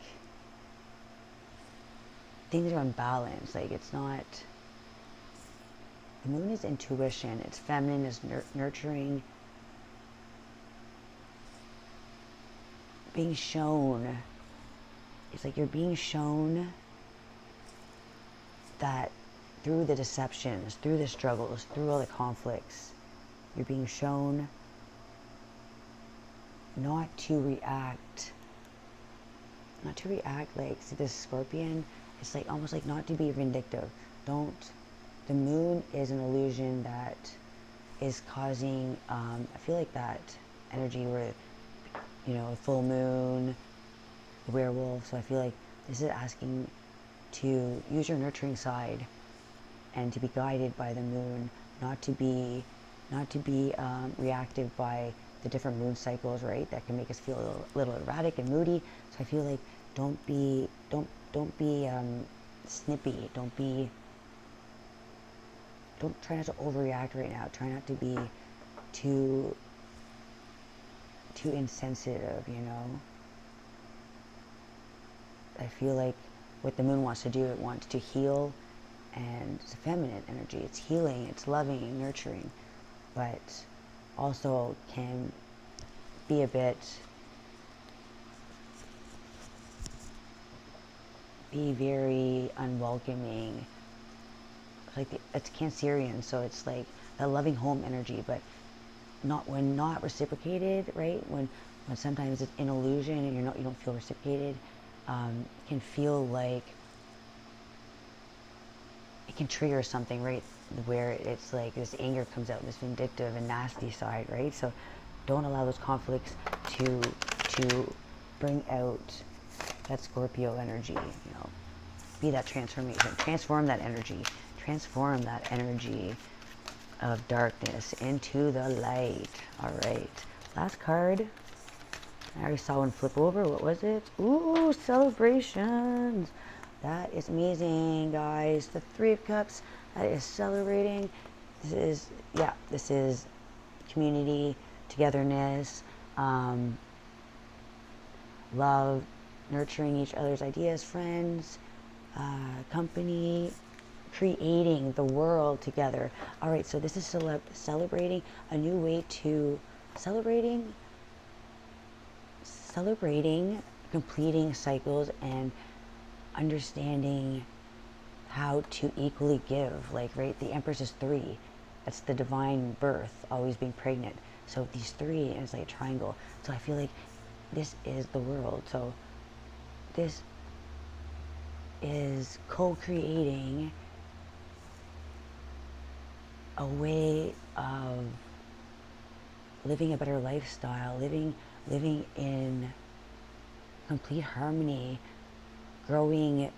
things are unbalanced. Like, it's not, the moon is intuition, it's feminine, it's nurturing, being shown. It's like you're being shown that through the deceptions, through the struggles, through all the conflicts, you're being shown not to react like, see this Scorpion, it's like almost like not to be vindictive. The moon is an illusion that is causing, I feel like that energy where, you know, full moon, the werewolf. So I feel like this is asking to use your nurturing side and to be guided by the moon, not to be reactive by the different moon cycles, right? That can make us feel a little erratic and moody. So I feel like don't be snippy. Don't try not to overreact right now. Try not to be too insensitive, you know. I feel like what the moon wants to do, it wants to heal, and it's a feminine energy. It's healing, it's loving and nurturing, but also can be a bit, be very unwelcoming. Like it's Cancerian, so it's like a loving home energy, but when not reciprocated, right? When sometimes it's an illusion and you don't feel reciprocated, can feel like it can trigger something, right? Where it's like this anger comes out, this vindictive and nasty side, right? So don't allow those conflicts to bring out that Scorpio energy, you know. Be that transformation. Transform that energy of darkness into the light. All right. Last card. I already saw one flip over. What was it? Ooh, celebrations. That is amazing, guys. The Three of Cups. That is celebrating. This is community, togetherness, love, nurturing each other's ideas, friends, company, creating the world together. All right, so this is celebrating a new way to celebrating completing cycles and understanding how to equally give. Like, right, the Empress is 3. That's the divine birth, always being pregnant. So these 3, and it's like a triangle. So I feel like this is the world. So this is co-creating a way of living a better lifestyle, living in complete harmony, growing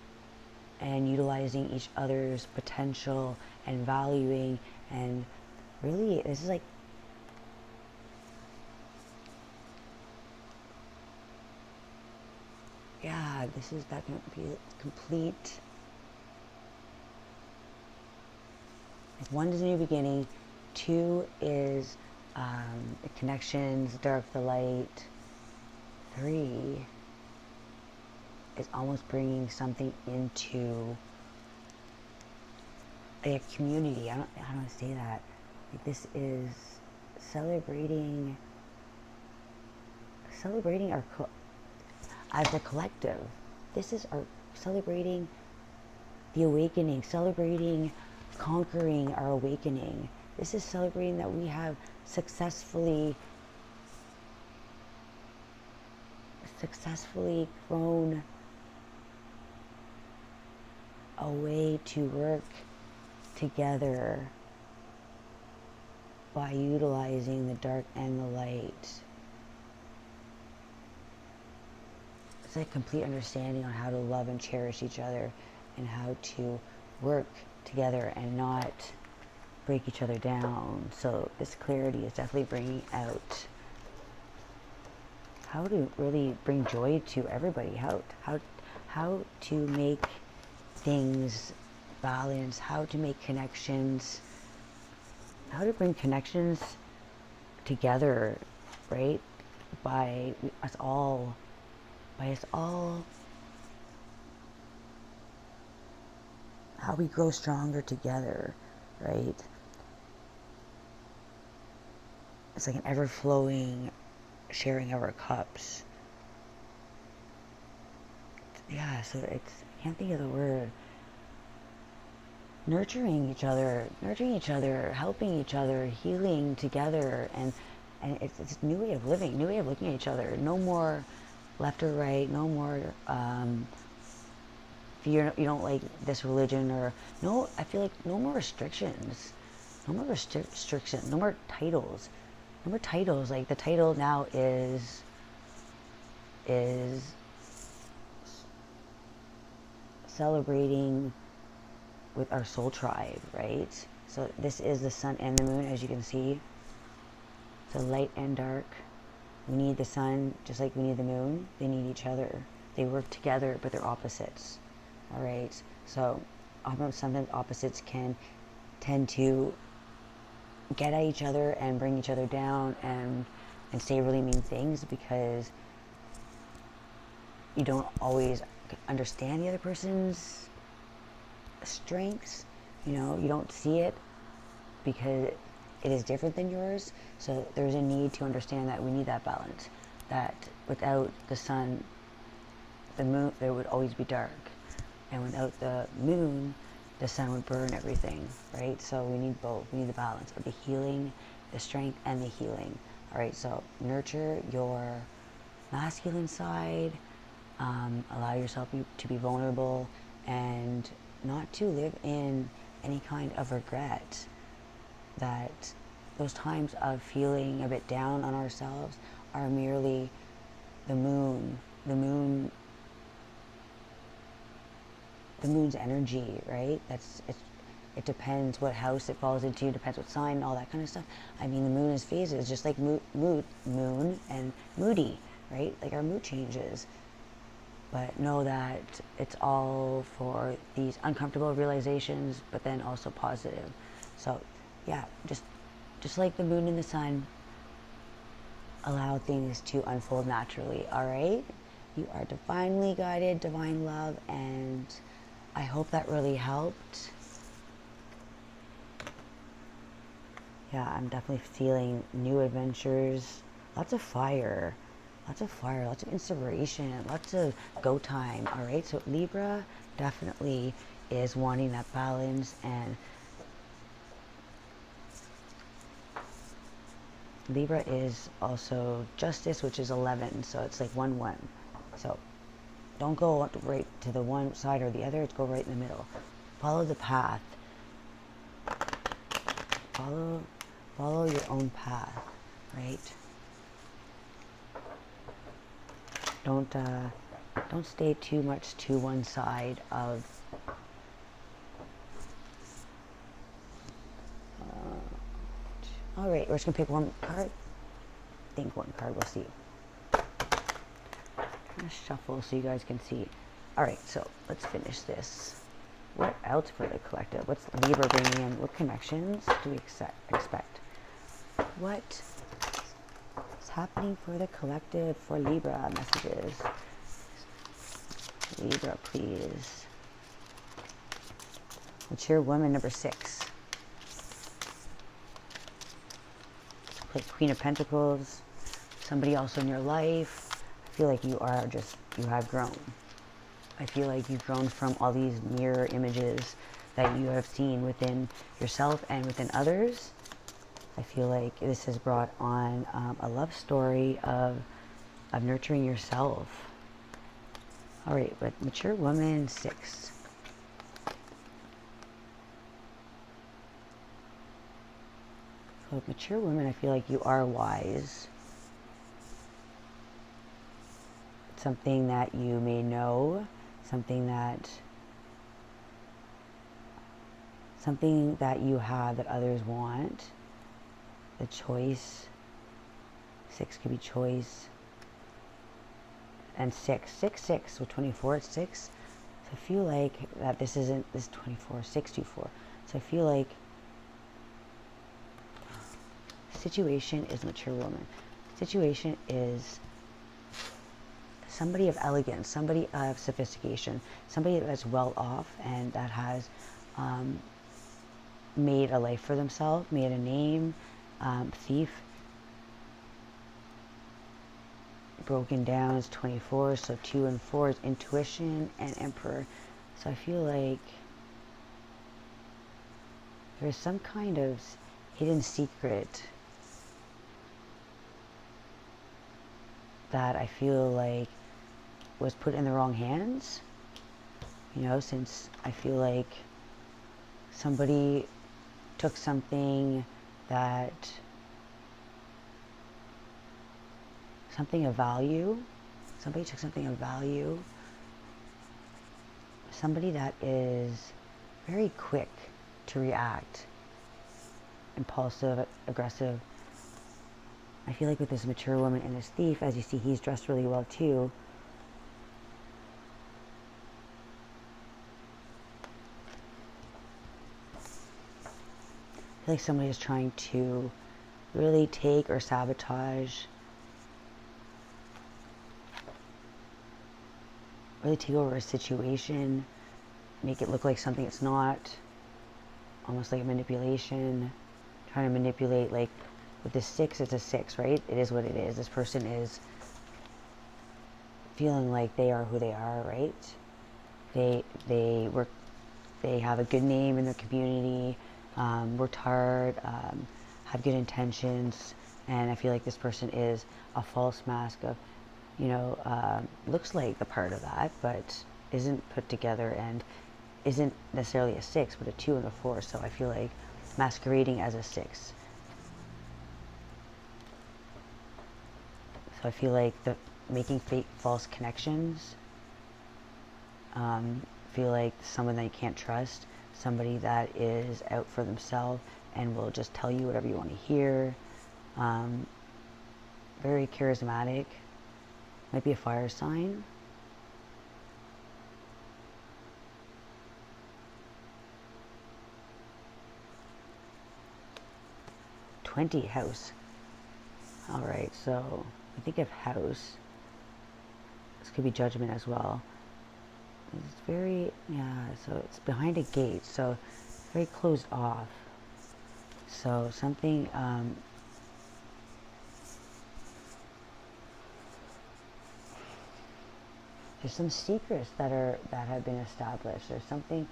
and utilizing each other's potential and valuing. And really, this is like yeah, this is that can be complete. Like 1 is a new beginning, 2 is connections, dark the light, 3 is almost bringing something into a community. I don't want to say that. Like this is celebrating our as a collective. This is our celebrating the awakening, celebrating conquering our awakening. This is celebrating that we have successfully grown a way to work together by utilizing the dark and the light. It's like complete understanding on how to love and cherish each other and how to work together and not break each other down. So this clarity is definitely bringing out how to really bring joy to everybody, how to make things balance, how to make connections, how to bring connections together, right? By us all how we grow stronger together, right? It's like an ever-flowing sharing of our cups. Yeah, so it's, I can't think of the word. Nurturing each other, helping each other, healing together, and it's a new way of living, new way of looking at each other. No more left or right, no more if you don't like this religion, or no, I feel like no more restrictions, no more restrictions, no more titles, like the title now is celebrating with our soul tribe, right? So this is the sun and the moon, as you can see. So light and dark. We need the sun just like we need the moon. They need each other. They work together, but they're opposites. All right. So sometimes opposites can tend to get at each other and bring each other down and say really mean things because you don't always understand the other person's strengths. You know, you don't see it because it is different than yours. So there's a need to understand that we need that balance, that without the sun, the moon, there would always be dark, and without the moon, the sun would burn everything, right? So we need both. We need the balance of the healing, the strength, and the healing. All right, so nurture your masculine side, allow yourself to be vulnerable, and not to live in any kind of regret. That those times of feeling a bit down on ourselves are merely the moon's energy, right? It depends what house it falls into, depends what sign, all that kind of stuff. I mean, the moon is phases, just like moon and moody, right? Like our mood changes. But know that it's all for these uncomfortable realizations, but then also positive. So yeah, just like the moon and the sun, allow things to unfold naturally. All right, you are divinely guided, divine love, and I hope that really helped. Yeah, I'm definitely feeling new adventures, lots of fire, lots of inspiration, lots of go time. All right, so Libra definitely is wanting that balance, and Libra is also justice, which is 11, so it's like 1-1. So don't go right to the one side or the other, it's go right in the middle. Follow the path. Follow your own path, right? Don't stay too much to one side of all right, we're just gonna pick one card. I think one card, we'll see. Let's shuffle so you guys can see. All right, so let's finish this. What else for the collective? What's Libra bringing in? What connections do we expect? What is happening for the collective for Libra messages? Libra, please. Mature woman, number 6. Play Queen of Pentacles. Somebody also in your life. I feel like you have grown. I feel like you've grown from all these mirror images that you have seen within yourself and within others. I feel like this has brought on a love story of nurturing yourself. All right, but mature woman, 6. So mature woman, I feel like you are wise. Something that you may know, something that you have that others want. The choice. 6 could be choice. And 6, so 24 at 6. So I feel like that this 24, 6, 2, 4. So I feel like situation is mature woman. Situation is somebody of elegance, somebody of sophistication, somebody that's well off and that has made a life for themselves, made a name. Thief. Broken down is 24, so 2 and 4 is intuition and Emperor. So I feel like there's some kind of hidden secret that I feel like was put in the wrong hands, you know, since I feel like somebody took something of value. Somebody took something of value. Somebody that is very quick to react. Impulsive, aggressive. I feel like with this mature woman and this thief, as you see, he's dressed really well too. I feel like somebody is trying to really take or sabotage, really take over a situation, make it look like something it's not, almost like manipulation, trying to manipulate. Like with the 6, it's a 6, right? It is what it is. This person is feeling like they are who they are, right? They have a good name in their community, worked hard, have good intentions, and I feel like this person is a false mask of, you know, looks like the part of that, but isn't put together and isn't necessarily a 6, but a 2 and a 4. So I feel like masquerading as a 6. So I feel like making fake, false connections. Feel like someone that you can't trust, somebody that is out for themselves and will just tell you whatever you want to hear. Very charismatic. Might be a fire sign. House. All right, so I think of house. This could be judgment as well. It's very, yeah, so it's behind a gate, so very closed off. So something, there's some secrets that have been established. There's something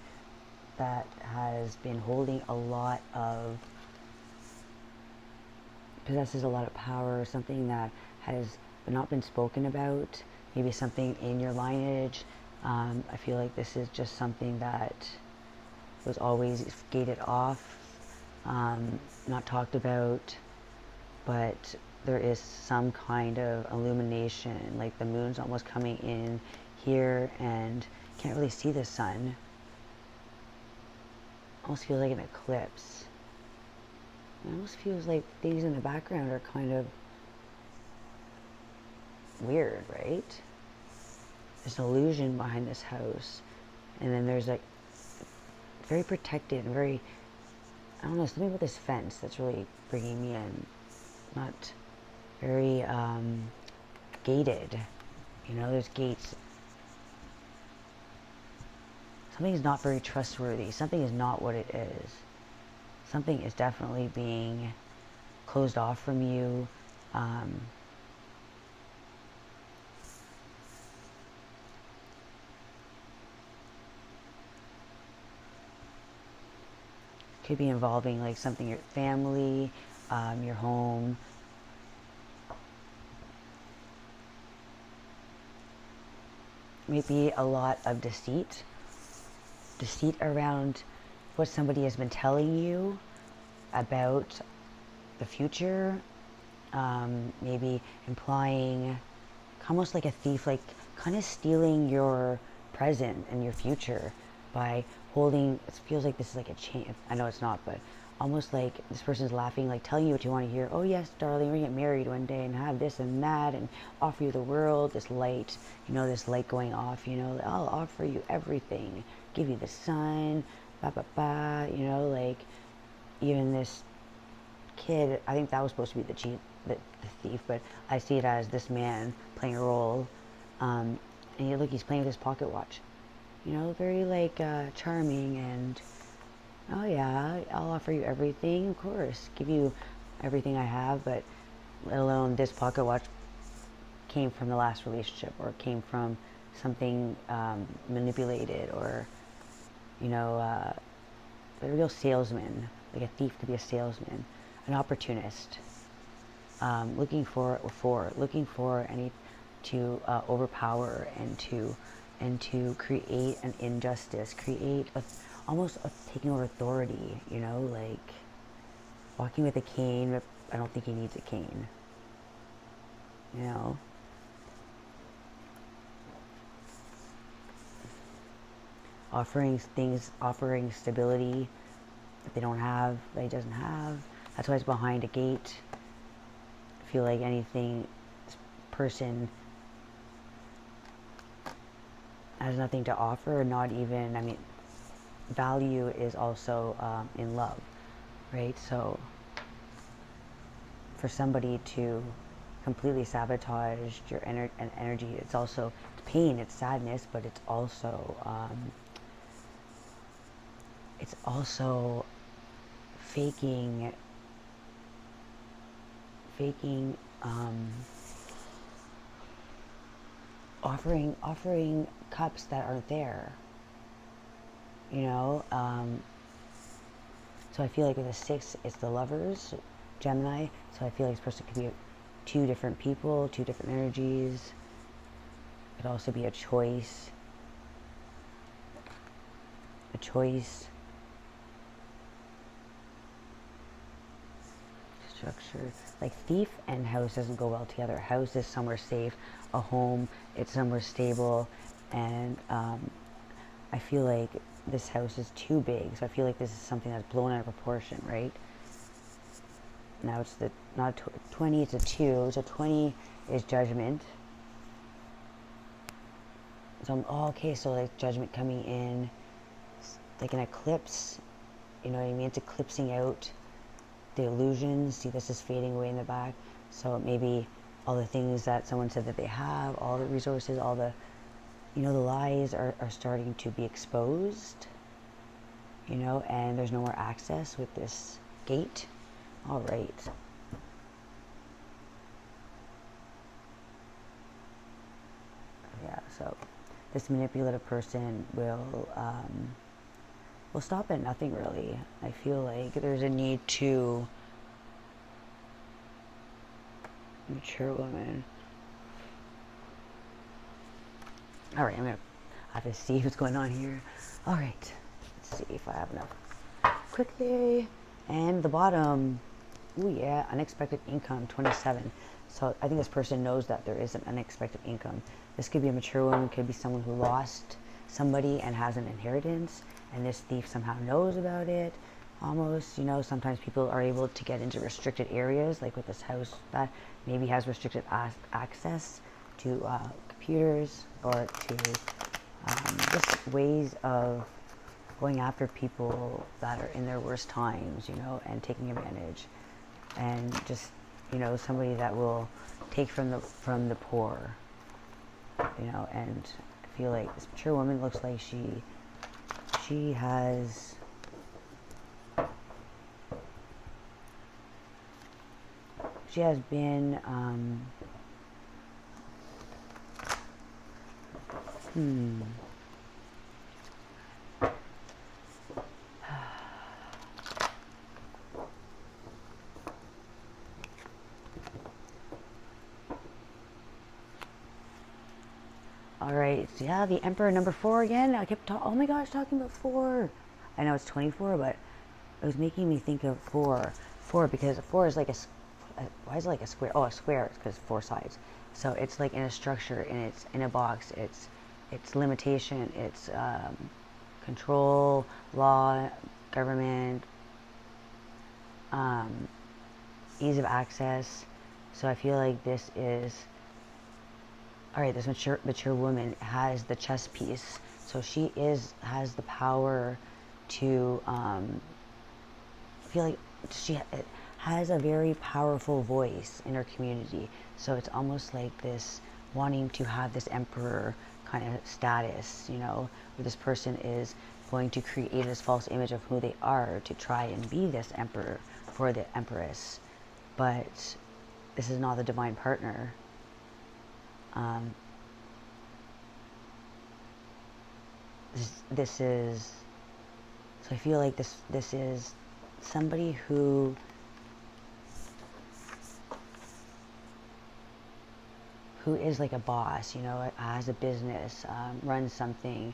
that has been holding a lot of, possesses a lot of power, something that has not been spoken about, maybe something in your lineage. I feel like this is just something that was always gated off, not talked about, but there is some kind of illumination, like the moon's almost coming in here and can't really see the sun. Almost feels like an eclipse. It almost feels like things in the background are kind of weird, right? there's an illusion behind this house, and then there's like very protected and very, I don't know, something about this fence that's really bringing me in. Not very gated, you know, there's gates. Something is not very trustworthy. Something is not what it is. Something is definitely being closed off from you. Could be involving like something, your family, your home. Maybe a lot of deceit around what somebody has been telling you about the future. Maybe implying, almost like a thief, like kind of stealing your present and your future by holding, it feels like this is like a chain. I know it's not, but almost like this person's laughing, like telling you what you want to hear. Oh yes, darling, we're gonna get married one day and have this and that and offer you the world, this light, you know, this light going off, you know, I'll offer you everything, give you the sun, ba ba ba, you know, like even this kid, I think that was supposed to be the thief, but I see it as this man playing a role, and look, he's playing with his pocket watch, you know, very like charming, and oh yeah, I'll offer you everything, of course, give you everything I have, but let alone this pocket watch came from the last relationship, or came from something manipulated, or, you know, a real salesman. Like a thief could be a salesman, an opportunist, looking for any to overpower and to create an injustice, create almost taking over authority, you know, like walking with a cane, but I don't think he needs a cane, you know. Offering things, offering stability that they don't have, that he doesn't have. That's why it's behind a gate. I feel like anything, this person has nothing to offer, not even, I mean, value is also in love, right? So for somebody to completely sabotage your energy, it's also pain, it's sadness, but it's also faking offering cups that aren't there, you know. So I feel like with a 6, it's the lovers, Gemini, so I feel like this person could be 2 different people, 2 different energies. It could also be a choice, structure. Like thief and house doesn't go well together. House is somewhere safe, a home, it's somewhere stable, and I feel like this house is too big, so I feel like this is something that's blown out of proportion, right? Now it's not 20, it's a 2, so 20 is judgment. So okay, so like judgment coming in, like an eclipse, you know what I mean? It's eclipsing out the illusions. See, this is fading away in the back, so maybe all the things that someone said that they have, all the resources, all the, you know, the lies are starting to be exposed, you know, and there's no more access with this gate. All right. Yeah, so this manipulative person will stop at nothing, really. I feel like there's a need to mature woman. All right, I have to see what's going on here. All right, let's see if I have enough quickly. And the bottom, ooh yeah, unexpected income, 27. So I think this person knows that there is an unexpected income. This could be a mature woman, could be someone who lost somebody and has an inheritance, and this thief somehow knows about it. Almost, you know, sometimes people are able to get into restricted areas, like with this house that maybe has restricted access, to computers, or to just ways of going after people that are in their worst times, you know, and taking advantage, and just, you know, somebody that will take from the poor, you know. And I feel like this mature woman looks like she has been all right, so yeah, the Emperor number 4 again. I kept oh my gosh, talking about 4. I know it's 24, but it was making me think of 4 because 4 is like why is it like a square? Oh, a square, because 4 sides. So it's like in a structure, and it's in a box. It's limitation, it's control, law, government, ease of access. So I feel like this is, all right, this mature woman has the chess piece. So she has the power to, I feel like she has a very powerful voice in her community. So it's almost like this wanting to have this emperor kind of status, you know, where this person is going to create this false image of who they are to try and be this emperor for the empress. But this is not the divine partner. This is, so I feel like this is somebody who is like a boss, you know, has a business, runs something,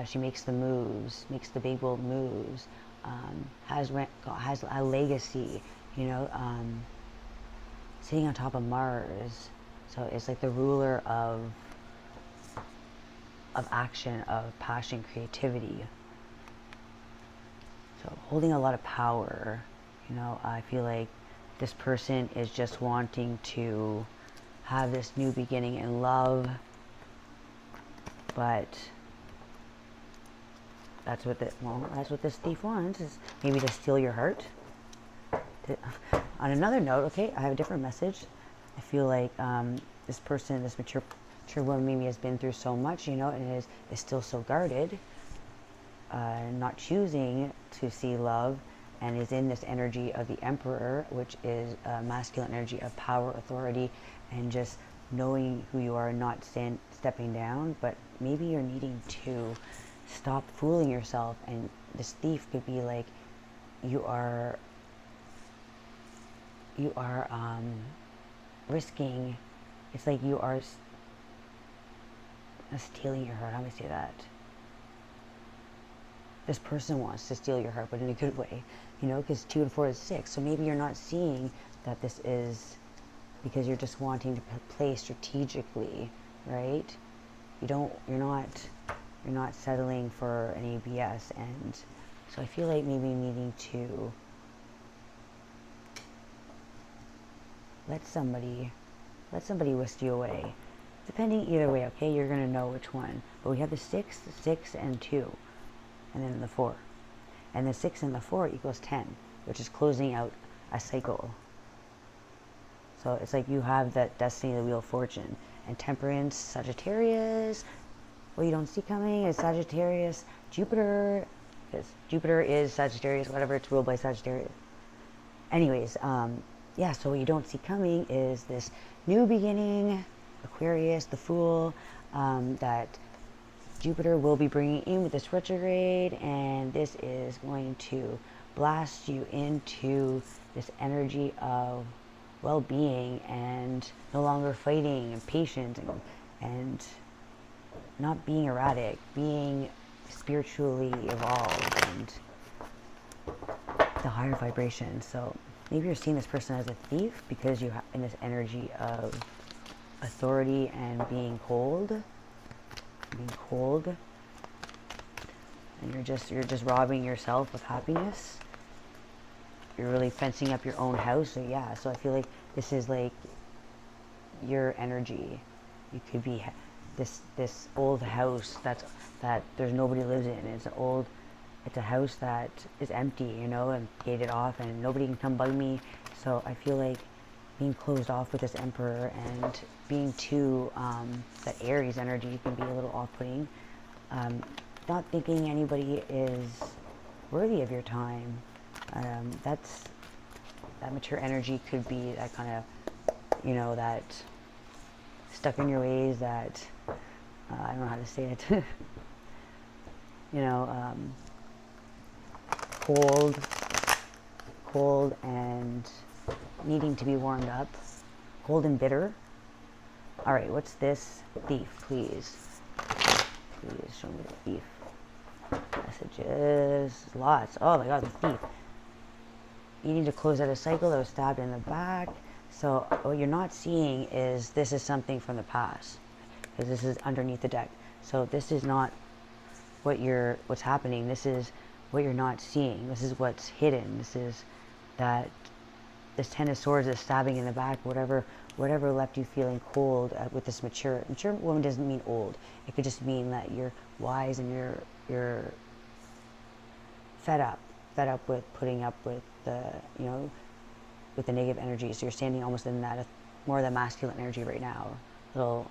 she makes the moves, makes the big bold moves, has a legacy, you know, sitting on top of Mars. So it's like the ruler of action, of passion, creativity. So holding a lot of power, you know. I feel like this person is just wanting to have this new beginning in love, but that's what this thief wants, is maybe to steal your heart. On another note, okay, I have a different message. I feel like this person, this mature woman, maybe has been through so much, you know, and is still so guarded, not choosing to see love, and is in this energy of the Emperor, which is a masculine energy of power, authority, and just knowing who you are, not stepping down. But maybe you're needing to stop fooling yourself, and this thief could be like, you are risking, it's like you are stealing your heart. How do I say that? This person wants to steal your heart, but in a good way, you know, because 2 and 4 is 6. So maybe you're not seeing that this is because you're just wanting to play strategically, right? You're not settling for any BS. And so I feel like maybe needing to let somebody whisk you away. Depending, either way, okay, you're going to know which one. But we have the 6, and 2, and then the 4. And the 6 and the 4 equals 10, which is closing out a cycle. So it's like you have that destiny, the wheel of fortune. And Temperance, Sagittarius, what you don't see coming is Sagittarius, Jupiter, because Jupiter is Sagittarius, whatever, it's ruled by Sagittarius. Anyways, yeah, so what you don't see coming is this new beginning, Aquarius, the Fool, that Jupiter will be bringing in with this retrograde, and this is going to blast you into this energy of well-being and no longer fighting, and patience, and not being erratic, being spiritually evolved and the higher vibration. So maybe you're seeing this person as a thief because you have in this energy of authority and being cold, and you're just robbing yourself of happiness. You're really fencing up your own house. So yeah, so I feel like this is like your energy, You could be this old house that there's nobody lives in. It's a house that is empty, you know, and gated off, and nobody can come bug me. So I feel like being closed off with this Emperor and being too that Aries energy can be a little off-putting. Not thinking anybody is worthy of your time. That mature energy could be that kind of, you know, that stuck in your ways, that I don't know how to say it. You know, cold and needing to be warmed up, cold and bitter. All right, what's this? Thief, please. Please show me the thief. Messages, lots. Oh my God, the thief. You need to close out a cycle that was stabbed in the back. So what you're not seeing is this is something from the past, because this is underneath the deck. So this is not what's happening. This is what you're not seeing. This is what's hidden. This is that this Ten of Swords is stabbing in the back. Whatever left you feeling cold with this mature woman doesn't mean old. It could just mean that you're wise and you're fed up with putting up with the, you know, with the negative energy. So you're standing almost in that more of the masculine energy right now. A little